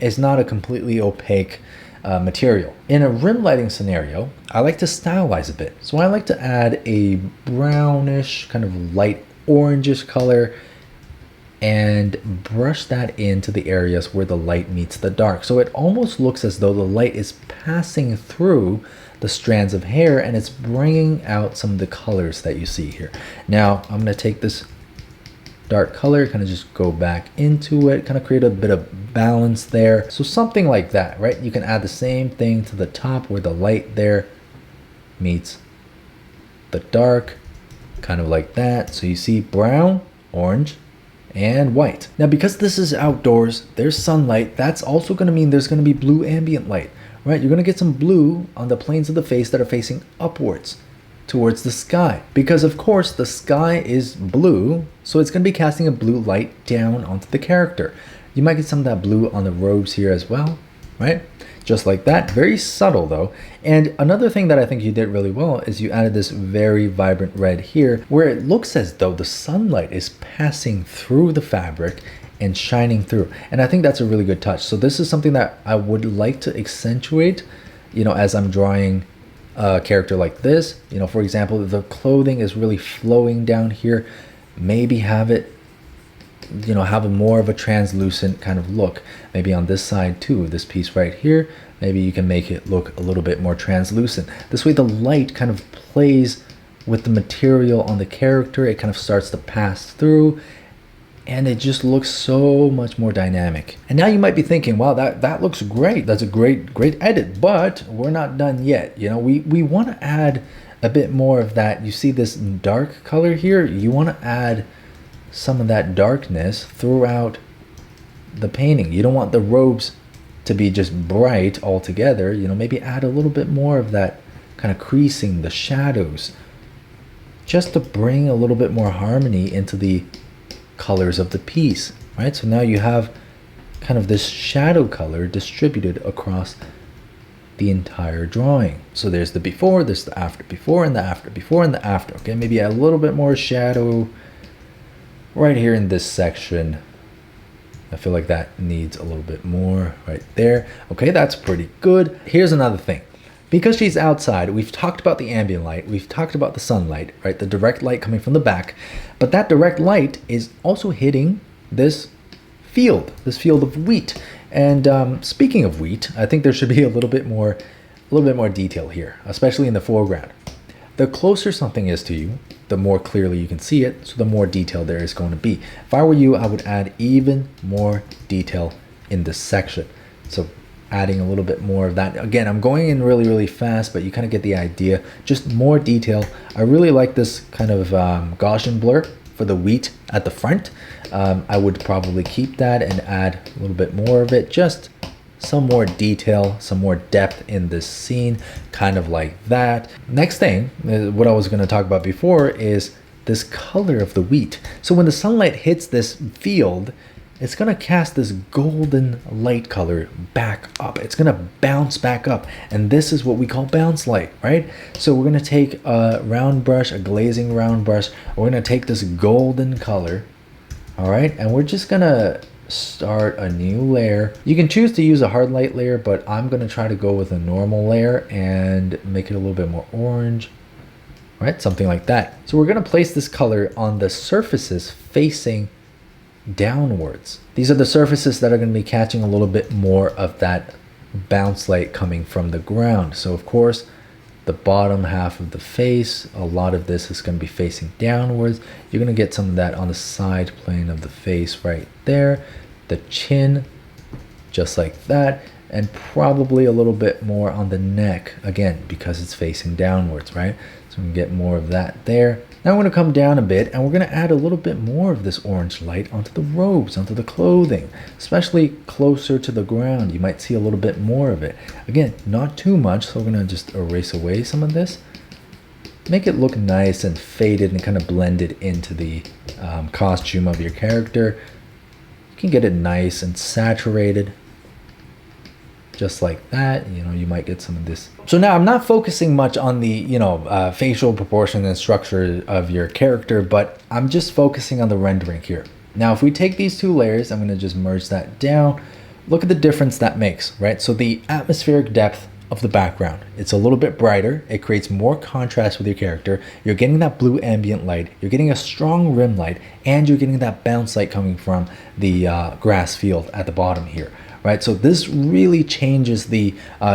A: is not a completely opaque material. In a rim lighting scenario, I like to stylize a bit. So I like to add a brownish, kind of light orangish color and brush that into the areas where the light meets the dark. So it almost looks as though the light is passing through the strands of hair and it's bringing out some of the colors that you see here. Now I'm going to take this dark color, kind of just go back into it, kind of create a bit of balance there. So something like that, right? You can add the same thing to the top where the light there meets the dark, kind of like that. So you see brown, orange, and white. Now, because this is outdoors, there's sunlight. That's also going to mean there's going to be blue ambient light, right? You're going to get some blue on the planes of the face that are facing upwards towards the sky, because of course the sky is blue, so it's going to be casting a blue light down onto the character. You might get some of that blue on the robes here as well, right? Just like that. Very subtle though. And another thing that I think you did really well is you added this very vibrant red here, where it looks as though the sunlight is passing through the fabric and shining through. And I think that's a really good touch. So this is something that I would like to accentuate, you know, as I'm drawing a character like this. You know, for example, if the clothing is really flowing down here, maybe have it, you know, have a more of a translucent kind of look. Maybe on this side too, this piece right here, maybe you can make it look a little bit more translucent. This way the light kind of plays with the material on the character. It kind of starts to pass through and it just looks so much more dynamic. And now you might be thinking, wow, that looks great. That's a great edit, but we're not done yet. You know, we want to add a bit more of that. You see this dark color here? You want to add some of that darkness throughout the painting. You don't want the robes to be just bright altogether. You know, maybe add a little bit more of that kind of creasing, the shadows, just to bring a little bit more harmony into the colors of the piece, right? So now you have kind of this shadow color distributed across the entire drawing. So there's the before, there's the after before, and the after before, and the after. Okay, maybe a little bit more shadow right here in this section. I feel like that needs a little bit more right there. Okay, that's pretty good. Here's another thing. Because she's outside, we've talked about the ambient light, we've talked about the sunlight, right? The direct light coming from the back, but that direct light is also hitting this field of wheat. And speaking of wheat, I think there should be a little bit more detail here, especially in the foreground. The closer something is to you, the more clearly you can see it, so the more detail there is going to be. If I were you, I would add even more detail in this section. So adding a little bit more of that. Again, I'm going in really, really fast, but you kind of get the idea. Just more detail. I really like this kind of Gaussian blur for the wheat at the front. I would probably keep that and add a little bit more of it. Just some more detail, some more depth in this scene, kind of like that. Next thing, what I was going to talk about before, is this color of the wheat. So when the sunlight hits this field, it's gonna cast this golden light color back up. It's gonna bounce back up. And this is what we call bounce light, right? So we're gonna take a round brush, a glazing round brush. We're gonna take this golden color, all right? And we're just gonna start a new layer. You can choose to use a hard light layer, but I'm gonna try to go with a normal layer and make it a little bit more orange, right? Something like that. So we're gonna place this color on the surfaces facing downwards. These are the surfaces that are gonna be catching a little bit more of that bounce light coming from the ground. So of course, the bottom half of the face, a lot of this is going to be facing downwards. You're going to get some of that on the side plane of the face right there. The chin, just like that. And probably a little bit more on the neck, again, because it's facing downwards, right? So we can get more of that there. Now we're going to come down a bit and we're going to add a little bit more of this orange light onto the robes, onto the clothing, especially closer to the ground. You might see a little bit more of it. Again, not too much, so we're going to just erase away some of this. Make it look nice and faded and kind of blended into the costume of your character. You can get it nice and saturated. Just like that, you know, you might get some of this. So now I'm not focusing much on the, facial proportion and structure of your character, but I'm just focusing on the rendering here. Now, if we take these two layers, I'm gonna just merge that down. Look at the difference that makes, right? So the atmospheric depth of the background, it's a little bit brighter. It creates more contrast with your character. You're getting that blue ambient light. You're getting a strong rim light, and you're getting that bounce light coming from the grass field at the bottom here. Right, so this really changes the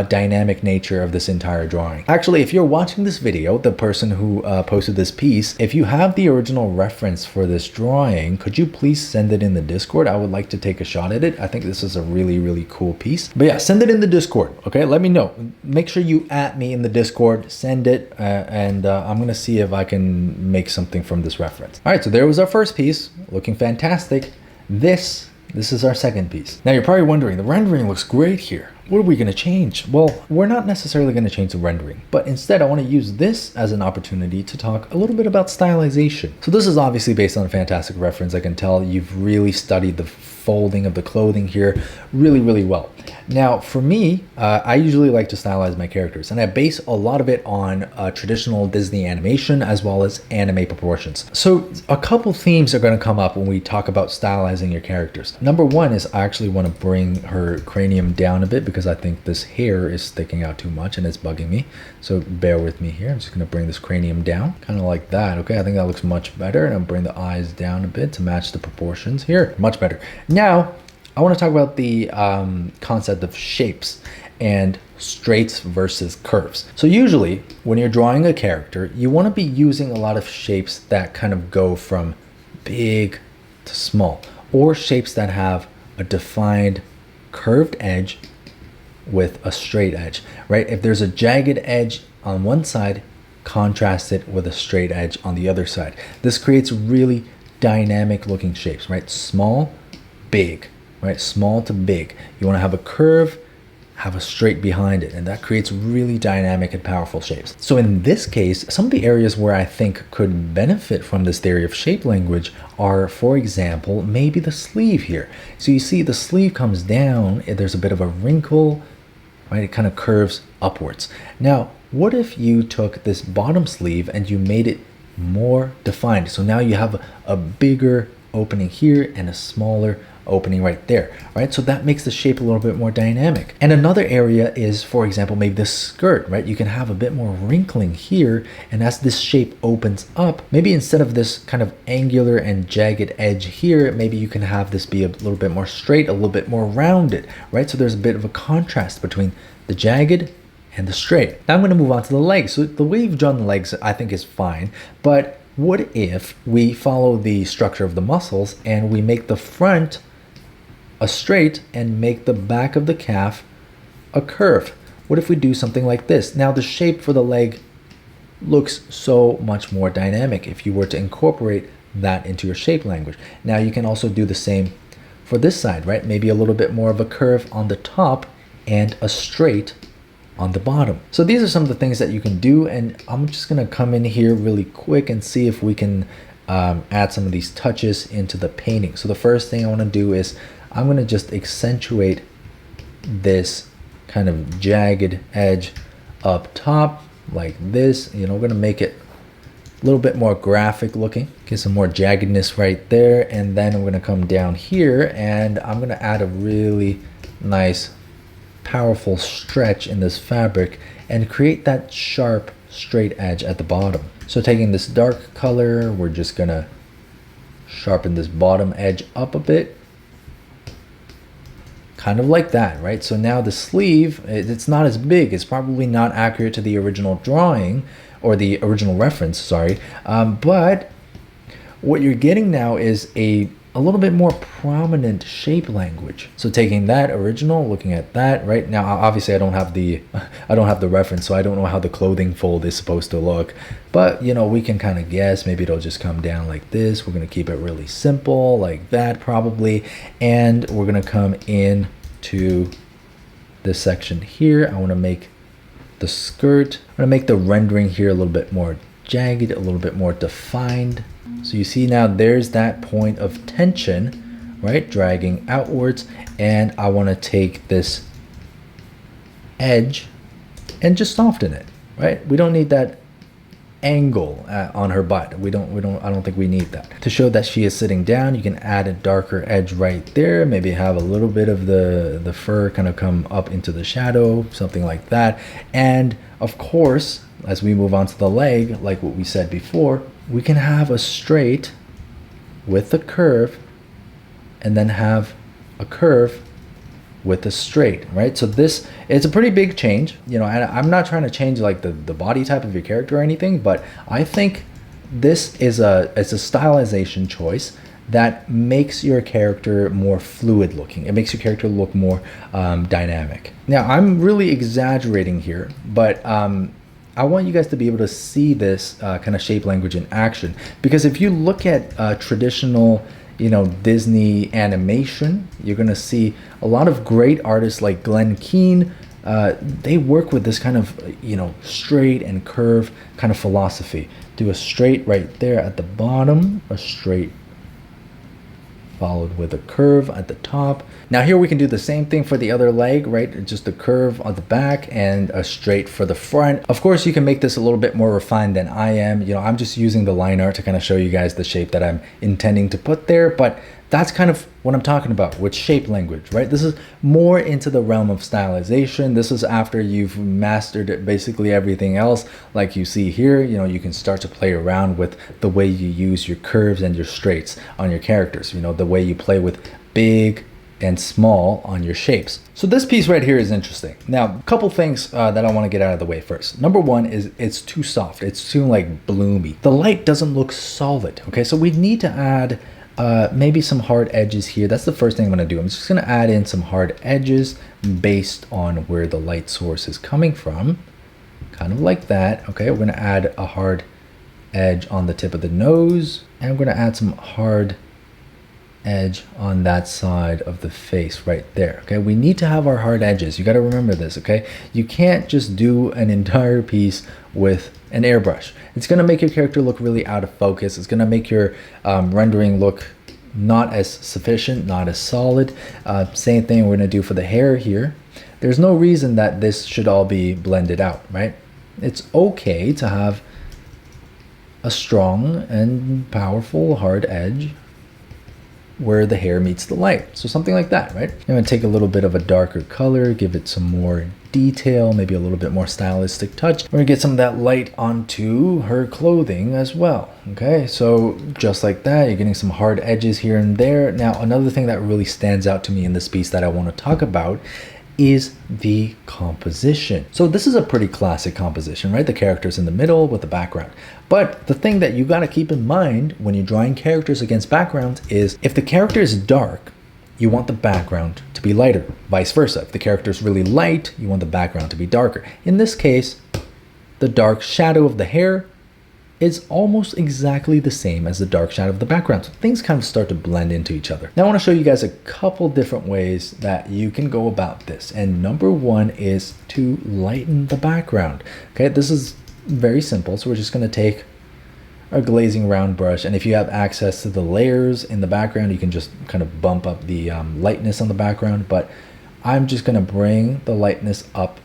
A: dynamic nature of this entire drawing. Actually, if you're watching this video, the person who posted this piece, if you have the original reference for this drawing, could you please send it in the Discord? I would like to take a shot at it. I think this is a really, really cool piece. But yeah, send it in the Discord, okay? Let me know. Make sure you @ me in the Discord, send it, and I'm gonna see if I can make something from this reference. All right, so there was our first piece, looking fantastic. This is our second piece. Now you're probably wondering, the rendering looks great here. What are we going to change? Well, we're not necessarily going to change the rendering, but instead I want to use this as an opportunity to talk a little bit about stylization. So this is obviously based on a fantastic reference. I can tell you've really studied the folding of the clothing here really, really well. Now, for me, I usually like to stylize my characters, and I base a lot of it on traditional Disney animation as well as anime proportions. So a couple themes are going to come up when we talk about stylizing your characters. Number one is I actually want to bring her cranium down a bit because I think this hair is sticking out too much and it's bugging me. So bear with me here. I'm just going to bring this cranium down, kind of like that. Okay, I think that looks much better, and I'll bring the eyes down a bit to match the proportions here. Much better. Now, I want to talk about the concept of shapes and straights versus curves. So usually when you're drawing a character, you want to be using a lot of shapes that kind of go from big to small, or shapes that have a defined curved edge with a straight edge, right? If there's a jagged edge on one side, contrast it with a straight edge on the other side. This creates really dynamic looking shapes, right? Small, big, right? Small to big. You want to have a curve, have a straight behind it, and that creates really dynamic and powerful shapes. So in this case, some of the areas where I think could benefit from this theory of shape language are, for example, maybe the sleeve here. So you see the sleeve comes down, there's a bit of a wrinkle, right? It kind of curves upwards. Now, what if you took this bottom sleeve and you made it more defined? So now you have a bigger opening here and a smaller opening right there, right? So that makes the shape a little bit more dynamic. And another area is, for example, maybe the skirt, right? You can have a bit more wrinkling here, and as this shape opens up, maybe instead of this kind of angular and jagged edge here, maybe you can have this be a little bit more straight, a little bit more rounded, right? So there's a bit of a contrast between the jagged and the straight. Now I'm going to move on to the legs. So the way you've drawn the legs, I think, is fine, but what if we follow the structure of the muscles and we make the front a straight and make the back of the calf a curve? What if we do something like this? Now the shape for the leg looks so much more dynamic if you were to incorporate that into your shape language. Now you can also do the same for this side, right? Maybe a little bit more of a curve on the top and a straight on the bottom. So these are some of the things that you can do, and I'm just gonna come in here really quick and see if we can add some of these touches into the painting. So the first thing I want to do is I'm going to just accentuate this kind of jagged edge up top like this. You know, we're going to make it a little bit more graphic looking, get some more jaggedness right there. And then I'm going to come down here and I'm going to add a really nice powerful stretch in this fabric and create that sharp straight edge at the bottom. So taking this dark color, we're just going to sharpen this bottom edge up a bit, kind of like that, right? So now the sleeve, it's not as big, it's probably not accurate to the original drawing or the original reference, sorry, but what you're getting now is a little bit more prominent shape language. So taking that original, looking at that right now, obviously I don't have the reference, so I don't know how the clothing fold is supposed to look, but you know, we can kind of guess. Maybe it'll just come down like this. We're going to keep it really simple like that probably, and we're going to come in to this section here. I want to make the skirt, I'm going to make the rendering here a little bit more jagged, a little bit more defined. So you see now there's that point of tension, right, dragging outwards, and I want to take this edge and just soften it, right? We don't need that angle on her butt. I don't think we need that. To show that she is sitting down, you can add a darker edge right there, maybe have a little bit of the fur kind of come up into the shadow, something like that. And of course, as we move on to the leg, like what we said before, we can have a straight with a curve and then have a curve with a straight, right? So this, it's a pretty big change, you know, and I'm not trying to change like the body type of your character or anything, but I think this is it's a stylization choice that makes your character more fluid looking. It makes your character look more dynamic. Now, I'm really exaggerating here, but I want you guys to be able to see this kind of shape language in action, because if you look at traditional, you know, Disney animation, you're gonna see a lot of great artists like Glenn Keane. They work with this kind of, you know, straight and curve kind of philosophy. Do a straight right there at the bottom, a straight followed with a curve at the top. Now here we can do the same thing for the other leg, right? Just a curve on the back and a straight for the front. Of course, you can make this a little bit more refined than I am. You know, I'm just using the line art to kind of show you guys the shape that I'm intending to put there, but that's kind of what I'm talking about with shape language, right? This is more into the realm of stylization. This is after you've mastered basically everything else. Like you see here, you know, you can start to play around with the way you use your curves and your straights on your characters, you know, the way you play with big and small on your shapes. So this piece right here is interesting. Now, a couple things that I want to get out of the way first. Number one is it's too soft. It's too like bloomy. The light doesn't look solid, okay? So we need to add maybe some hard edges here. That's the first thing I'm going to do. I'm just going to add in some hard edges based on where the light source is coming from, kind of like that. Okay, we're going to add a hard edge on the tip of the nose, and I'm going to add some hard edge on that side of the face right there. Okay, we need to have our hard edges. You got to remember this. Okay, you can't just do an entire piece with an airbrush. It's going to make your character look really out of focus. It's going to make your rendering look not as sufficient, not as solid. Same thing we're going to do for the hair here. There's no reason that this should all be blended out, right? It's okay to have a strong and powerful hard edge where the hair meets the light. So something like that, right? I'm gonna take a little bit of a darker color, give it some more detail, maybe a little bit more stylistic touch. We're gonna get some of that light onto her clothing as well. Okay, so just like that, you're getting some hard edges here and there. Now, another thing that really stands out to me in this piece that I wanna talk about is the composition. So this is a pretty classic composition, right? The character's in the middle with the background. But the thing that you gotta keep in mind when you're drawing characters against backgrounds is if the character is dark, you want the background to be lighter. Vice versa. If the character is really light, you want the background to be darker. In this case, the dark shadow of the hair is almost exactly the same as the dark shadow of the background. So things kind of start to blend into each other. Now I want to show you guys a couple different ways that you can go about this. And number one is to lighten the background. Okay, this is very simple. So we're just going to take a glazing round brush. And if you have access to the layers in the background, you can just kind of bump up the lightness on the background. But I'm just gonna bring the lightness up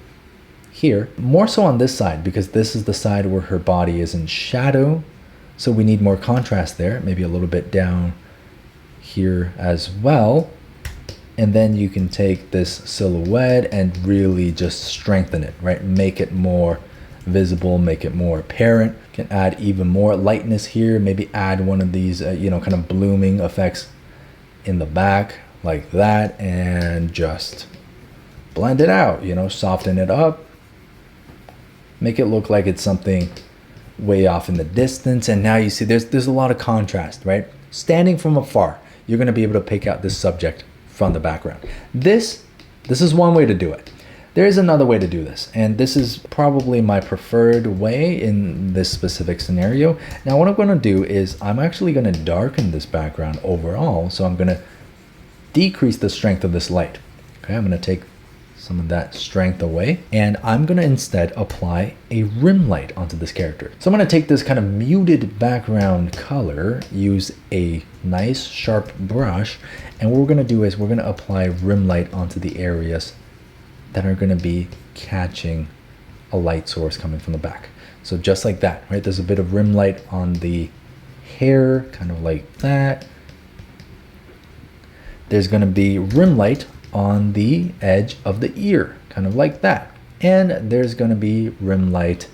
A: here, more so on this side, because this is the side where her body is in shadow. So we need more contrast there, maybe a little bit down here as well. And then you can take this silhouette and really just strengthen it, right? Make it more visible, make it more apparent. You can add even more lightness here, maybe add one of these, kind of blooming effects in the back like that, and just blend it out, soften it up. Make it look like it's something way off in the distance. And now you see there's a lot of contrast, right? Standing from afar, you're gonna be able to pick out this subject from the background. This is one way to do it. There is another way to do this, and this is probably my preferred way in this specific scenario. Now what I'm gonna do is I'm actually gonna darken this background overall. So I'm gonna decrease the strength of this light. Okay, I'm gonna take some of that strength away, and I'm gonna instead apply a rim light onto this character. So I'm gonna take this kind of muted background color, use a nice sharp brush, and what we're gonna do is we're gonna apply rim light onto the areas that are gonna be catching a light source coming from the back. So just like that, right? There's a bit of rim light on the hair, kind of like that. There's gonna be rim light on the edge of the ear, kind of like that. And there's gonna be rim light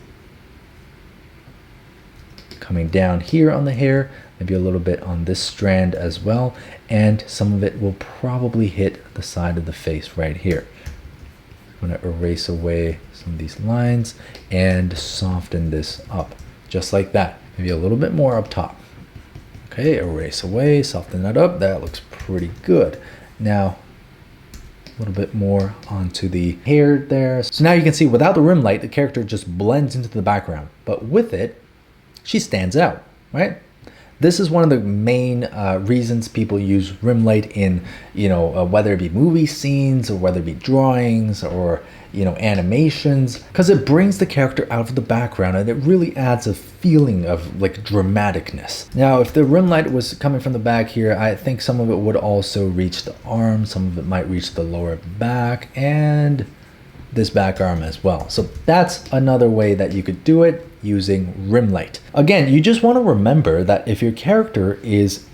A: coming down here on the hair, maybe a little bit on this strand as well. And some of it will probably hit the side of the face right here. I'm gonna erase away some of these lines and soften this up, just like that. Maybe a little bit more up top. Okay, erase away, soften that up. That looks pretty good. Now, a little bit more onto the hair there. So now you can see without the rim light, the character just blends into the background. But with it, she stands out, right? This is one of the main reasons people use rim light in, whether it be movie scenes or whether it be drawings or, animations, because it brings the character out of the background and it really adds a feeling of like dramaticness. Now, if the rim light was coming from the back here, I think some of it would also reach the arm, some of it might reach the lower back and this back arm as well. So that's another way that you could do it, using rim light. Again, you just want to remember that if your character is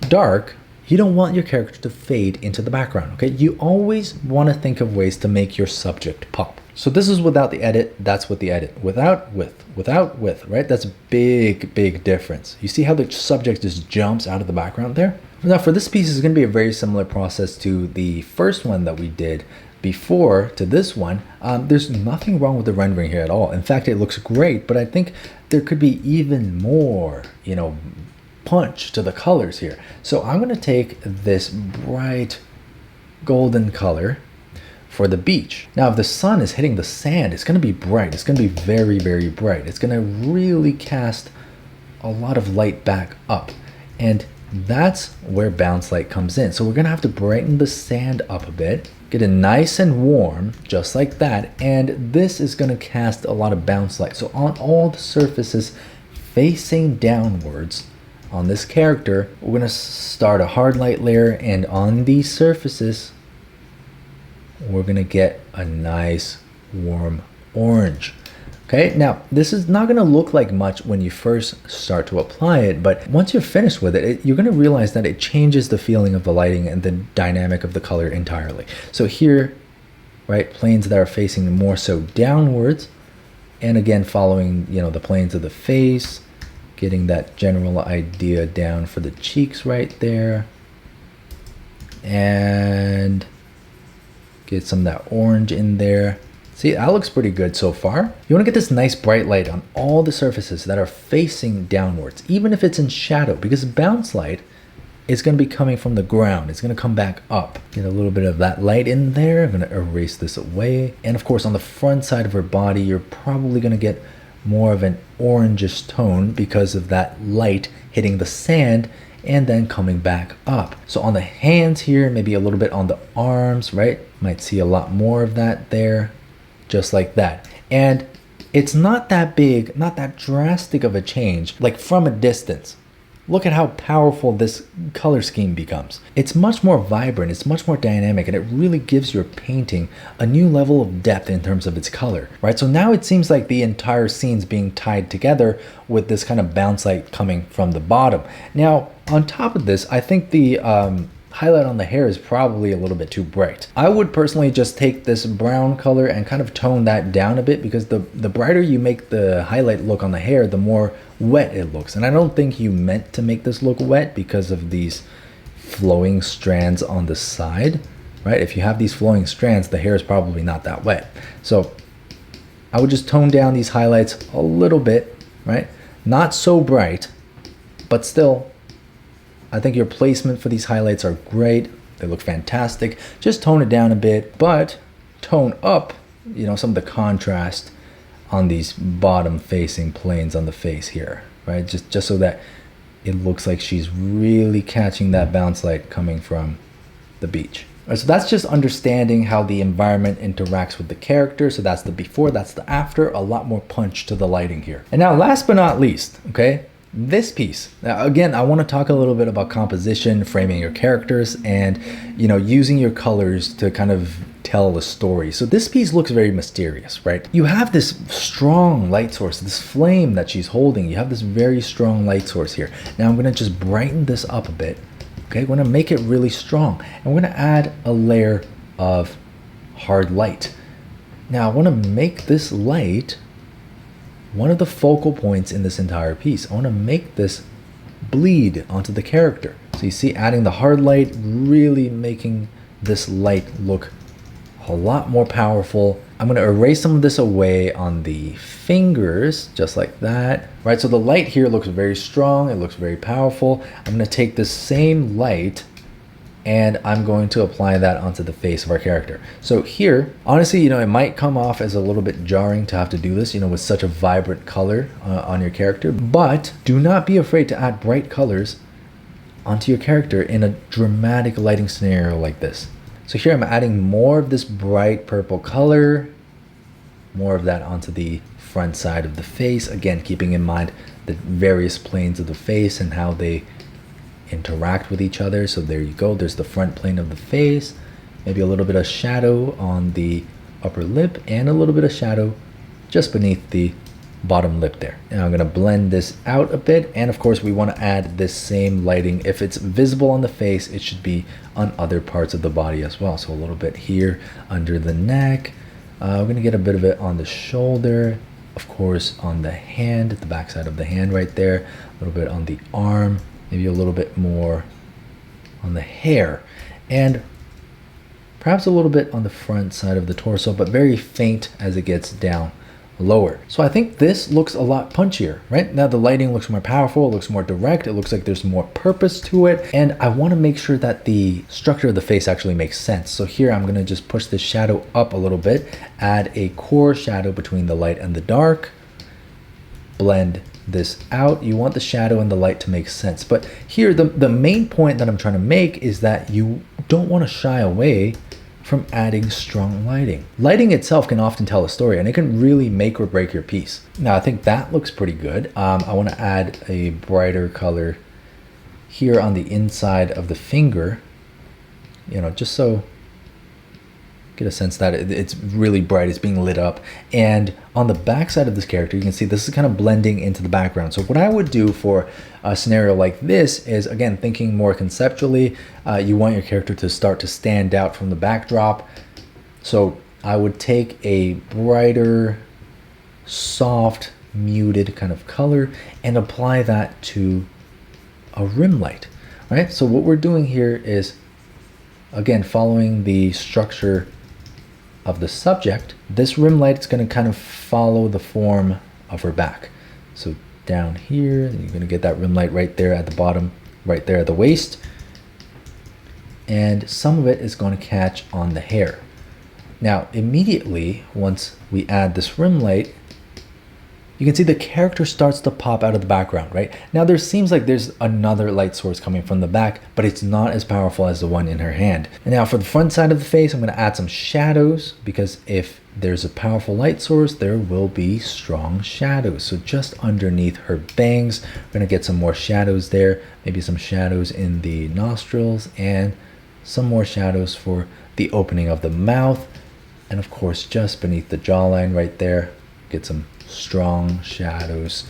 A: dark, you don't want your character to fade into the background, okay? You always want to think of ways to make your subject pop. So this is without the edit, that's with the edit. Without with, right? That's a big difference. You see how the subject just jumps out of the background there? Now for this piece, it's going to be a very similar process to the first one that we did before to this one. There's nothing wrong with the rendering here at all. In fact, it looks great, but I think there could be even more, punch to the colors here. So I'm going to take this bright golden color for the beach. Now, if the sun is hitting the sand, it's going to be bright. It's going to be very bright. It's going to really cast a lot of light back up. And that's where bounce light comes in. So we're going to have to brighten the sand up a bit, get it nice and warm, just like that. And this is going to cast a lot of bounce light. So on all the surfaces facing downwards on this character, we're going to start a hard light layer, and on these surfaces, we're going to get a nice warm orange. Okay, now this is not going to look like much when you first start to apply it, but once you're finished with it, you're going to realize that it changes the feeling of the lighting and the dynamic of the color entirely. So here, right, planes that are facing more so downwards, and again following, the planes of the face, getting that general idea down for the cheeks right there, and get some of that orange in there. See, that looks pretty good so far. You want to get this nice bright light on all the surfaces that are facing downwards, even if it's in shadow, because bounce light is going to be coming from the ground. It's going to come back up. Get a little bit of that light in there. I'm going to erase this away. And of course, on the front side of her body, you're probably going to get more of an orangish tone because of that light hitting the sand and then coming back up. So on the hands here, maybe a little bit on the arms, right? Might see a lot more of that there, just like that. And It's not that big, not that drastic of a change, like from a distance. Look at how powerful this color scheme becomes. It's much more vibrant, it's much more dynamic, and it really gives your painting a new level of depth in terms of its color, right? So now it seems like the entire scene's being tied together with this kind of bounce light coming from the bottom. Now, on top of this, I think the highlight on the hair is probably a little bit too bright. I would personally just take this brown color and kind of tone that down a bit, because the brighter you make the highlight look on the hair, the more wet it looks. And I don't think you meant to make this look wet because of these flowing strands on the side, right? If you have these flowing strands, the hair is probably not that wet. So I would just tone down these highlights a little bit, right? Not so bright, but still, I think your placement for these highlights are great. They look fantastic. Just tone it down a bit, but tone up, you know, some of the contrast on these bottom facing planes on the face here, right? Just so that it looks like she's really catching that bounce light coming from the beach. All right, so that's just understanding how the environment interacts with the character. So that's the before, that's the after, a lot more punch to the lighting here. And now last but not least, okay, this piece. Now, again, I want to talk a little bit about composition, framing your characters, and, you know, using your colors to kind of tell a story. So this piece looks very mysterious, right? You have this strong light source, this flame that she's holding. You have this very strong light source here. Now I'm going to just brighten this up a bit. Okay, I'm going to make it really strong. And we're going to add a layer of hard light. Now I want to make this light one of the focal points in this entire piece. I want to make this bleed onto the character. So you see, adding the hard light, really making this light look a lot more powerful. I'm going to erase some of this away on the fingers, just like that, right? So the light here looks very strong. It looks very powerful. I'm going to take this same light and I'm going to apply that onto the face of our character. So here, honestly, you know, it might come off as a little bit jarring to have to do this, you know, with such a vibrant color on your character, but do not be afraid to add bright colors onto your character in a dramatic lighting scenario like this. So here I'm adding more of this bright purple color, more of that onto the front side of the face. Again, keeping in mind the various planes of the face and how they interact with each other. So there you go, there's the front plane of the face, maybe a little bit of shadow on the upper lip and a little bit of shadow just beneath the bottom lip there. Now I'm going to blend this out a bit, and of course we want to add this same lighting. If it's visible on the face, it should be on other parts of the body as well. So a little bit here under the neck, we're going to get a bit of it on the shoulder, of course on the hand, the back side of the hand right there, a little bit on the arm, maybe a little bit more on the hair, and perhaps a little bit on the front side of the torso, but very faint as it gets down lower. So I think this looks a lot punchier, right? Now the lighting looks more powerful, it looks more direct, it looks like there's more purpose to it, and I want to make sure that the structure of the face actually makes sense. So here I'm going to just push the shadow up a little bit, add a core shadow between the light and the dark, blend this out. You want the shadow and the light to make sense, but here the main point that I'm trying to make is that you don't want to shy away from adding strong lighting. Lighting itself can often tell a story, and it can really make or break your piece. Now I think that looks pretty good. I want to add a brighter color here on the inside of the finger, you know, just so get a sense that it's really bright, it's being lit up. And on the back side of this character, you can see this is kind of blending into the background. So what I would do for a scenario like this is, again, thinking more conceptually, you want your character to start to stand out from the backdrop. So I would take a brighter, soft, muted kind of color and apply that to a rim light, right? So what we're doing here is, again, following the structure of the subject. This rim light is going to kind of follow the form of her back. So down here, you're going to get that rim light right there at the bottom, right there at the waist. And some of it is going to catch on the hair. Now, immediately, once we add this rim light, you can see the character starts to pop out of the background, right? Now there seems like there's another light source coming from the back, but it's not as powerful as the one in her hand. And now for the front side of the face, I'm going to add some shadows, because if there's a powerful light source, there will be strong shadows. So just underneath her bangs, we're going to get some more shadows there, maybe some shadows in the nostrils, and some more shadows for the opening of the mouth. And of course, just beneath the jawline right there, get some strong shadows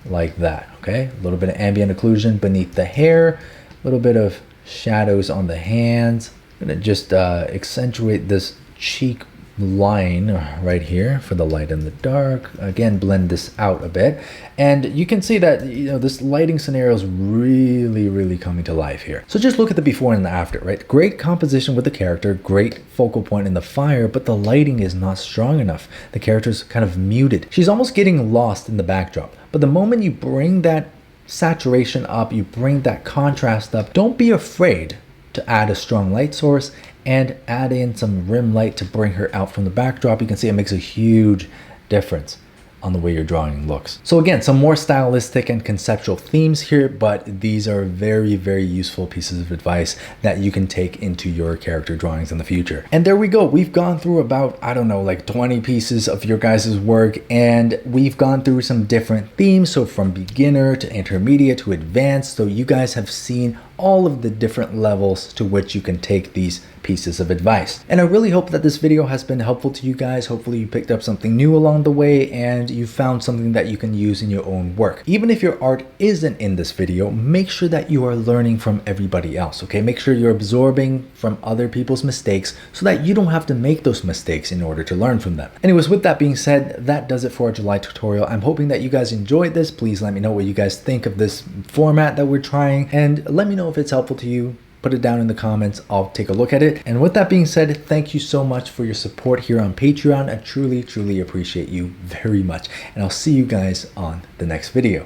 A: like that. Okay, a little bit of ambient occlusion beneath the hair, a little bit of shadows on the hands. I'm gonna just accentuate this cheek line right here for the light and the dark. Again, blend this out a bit, and you can see that, you know, this lighting scenario is really coming to life here. So just look at the before and the after, right? Great composition with the character, great focal point in the fire, but the lighting is not strong enough. The character's kind of muted. She's almost getting lost in the backdrop. But the moment you bring that saturation up, you bring that contrast up, don't be afraid to add a strong light source and add in some rim light to bring her out from the backdrop. You can see it makes a huge difference on the way your drawing looks. So again, some more stylistic and conceptual themes here, but these are very useful pieces of advice that you can take into your character drawings in the future. And there we go. We've gone through about, I don't know, like 20 pieces of your guys' work, and we've gone through some different themes. So from beginner to intermediate to advanced. So you guys have seen all of the different levels to which you can take these pieces of advice. And I really hope that this video has been helpful to you guys. Hopefully you picked up something new along the way and you found something that you can use in your own work. Even if your art isn't in this video, make sure that you are learning from everybody else, okay? Make sure you're absorbing from other people's mistakes so that you don't have to make those mistakes in order to learn from them. Anyways, with that being said, that does it for our July tutorial. I'm hoping that you guys enjoyed this. Please let me know what you guys think of this format that we're trying, and let me know if it's helpful to you. Put it down in the comments. I'll take a look at it. And with that being said, thank you so much for your support here on Patreon. I truly appreciate you very much. And I'll see you guys on the next video.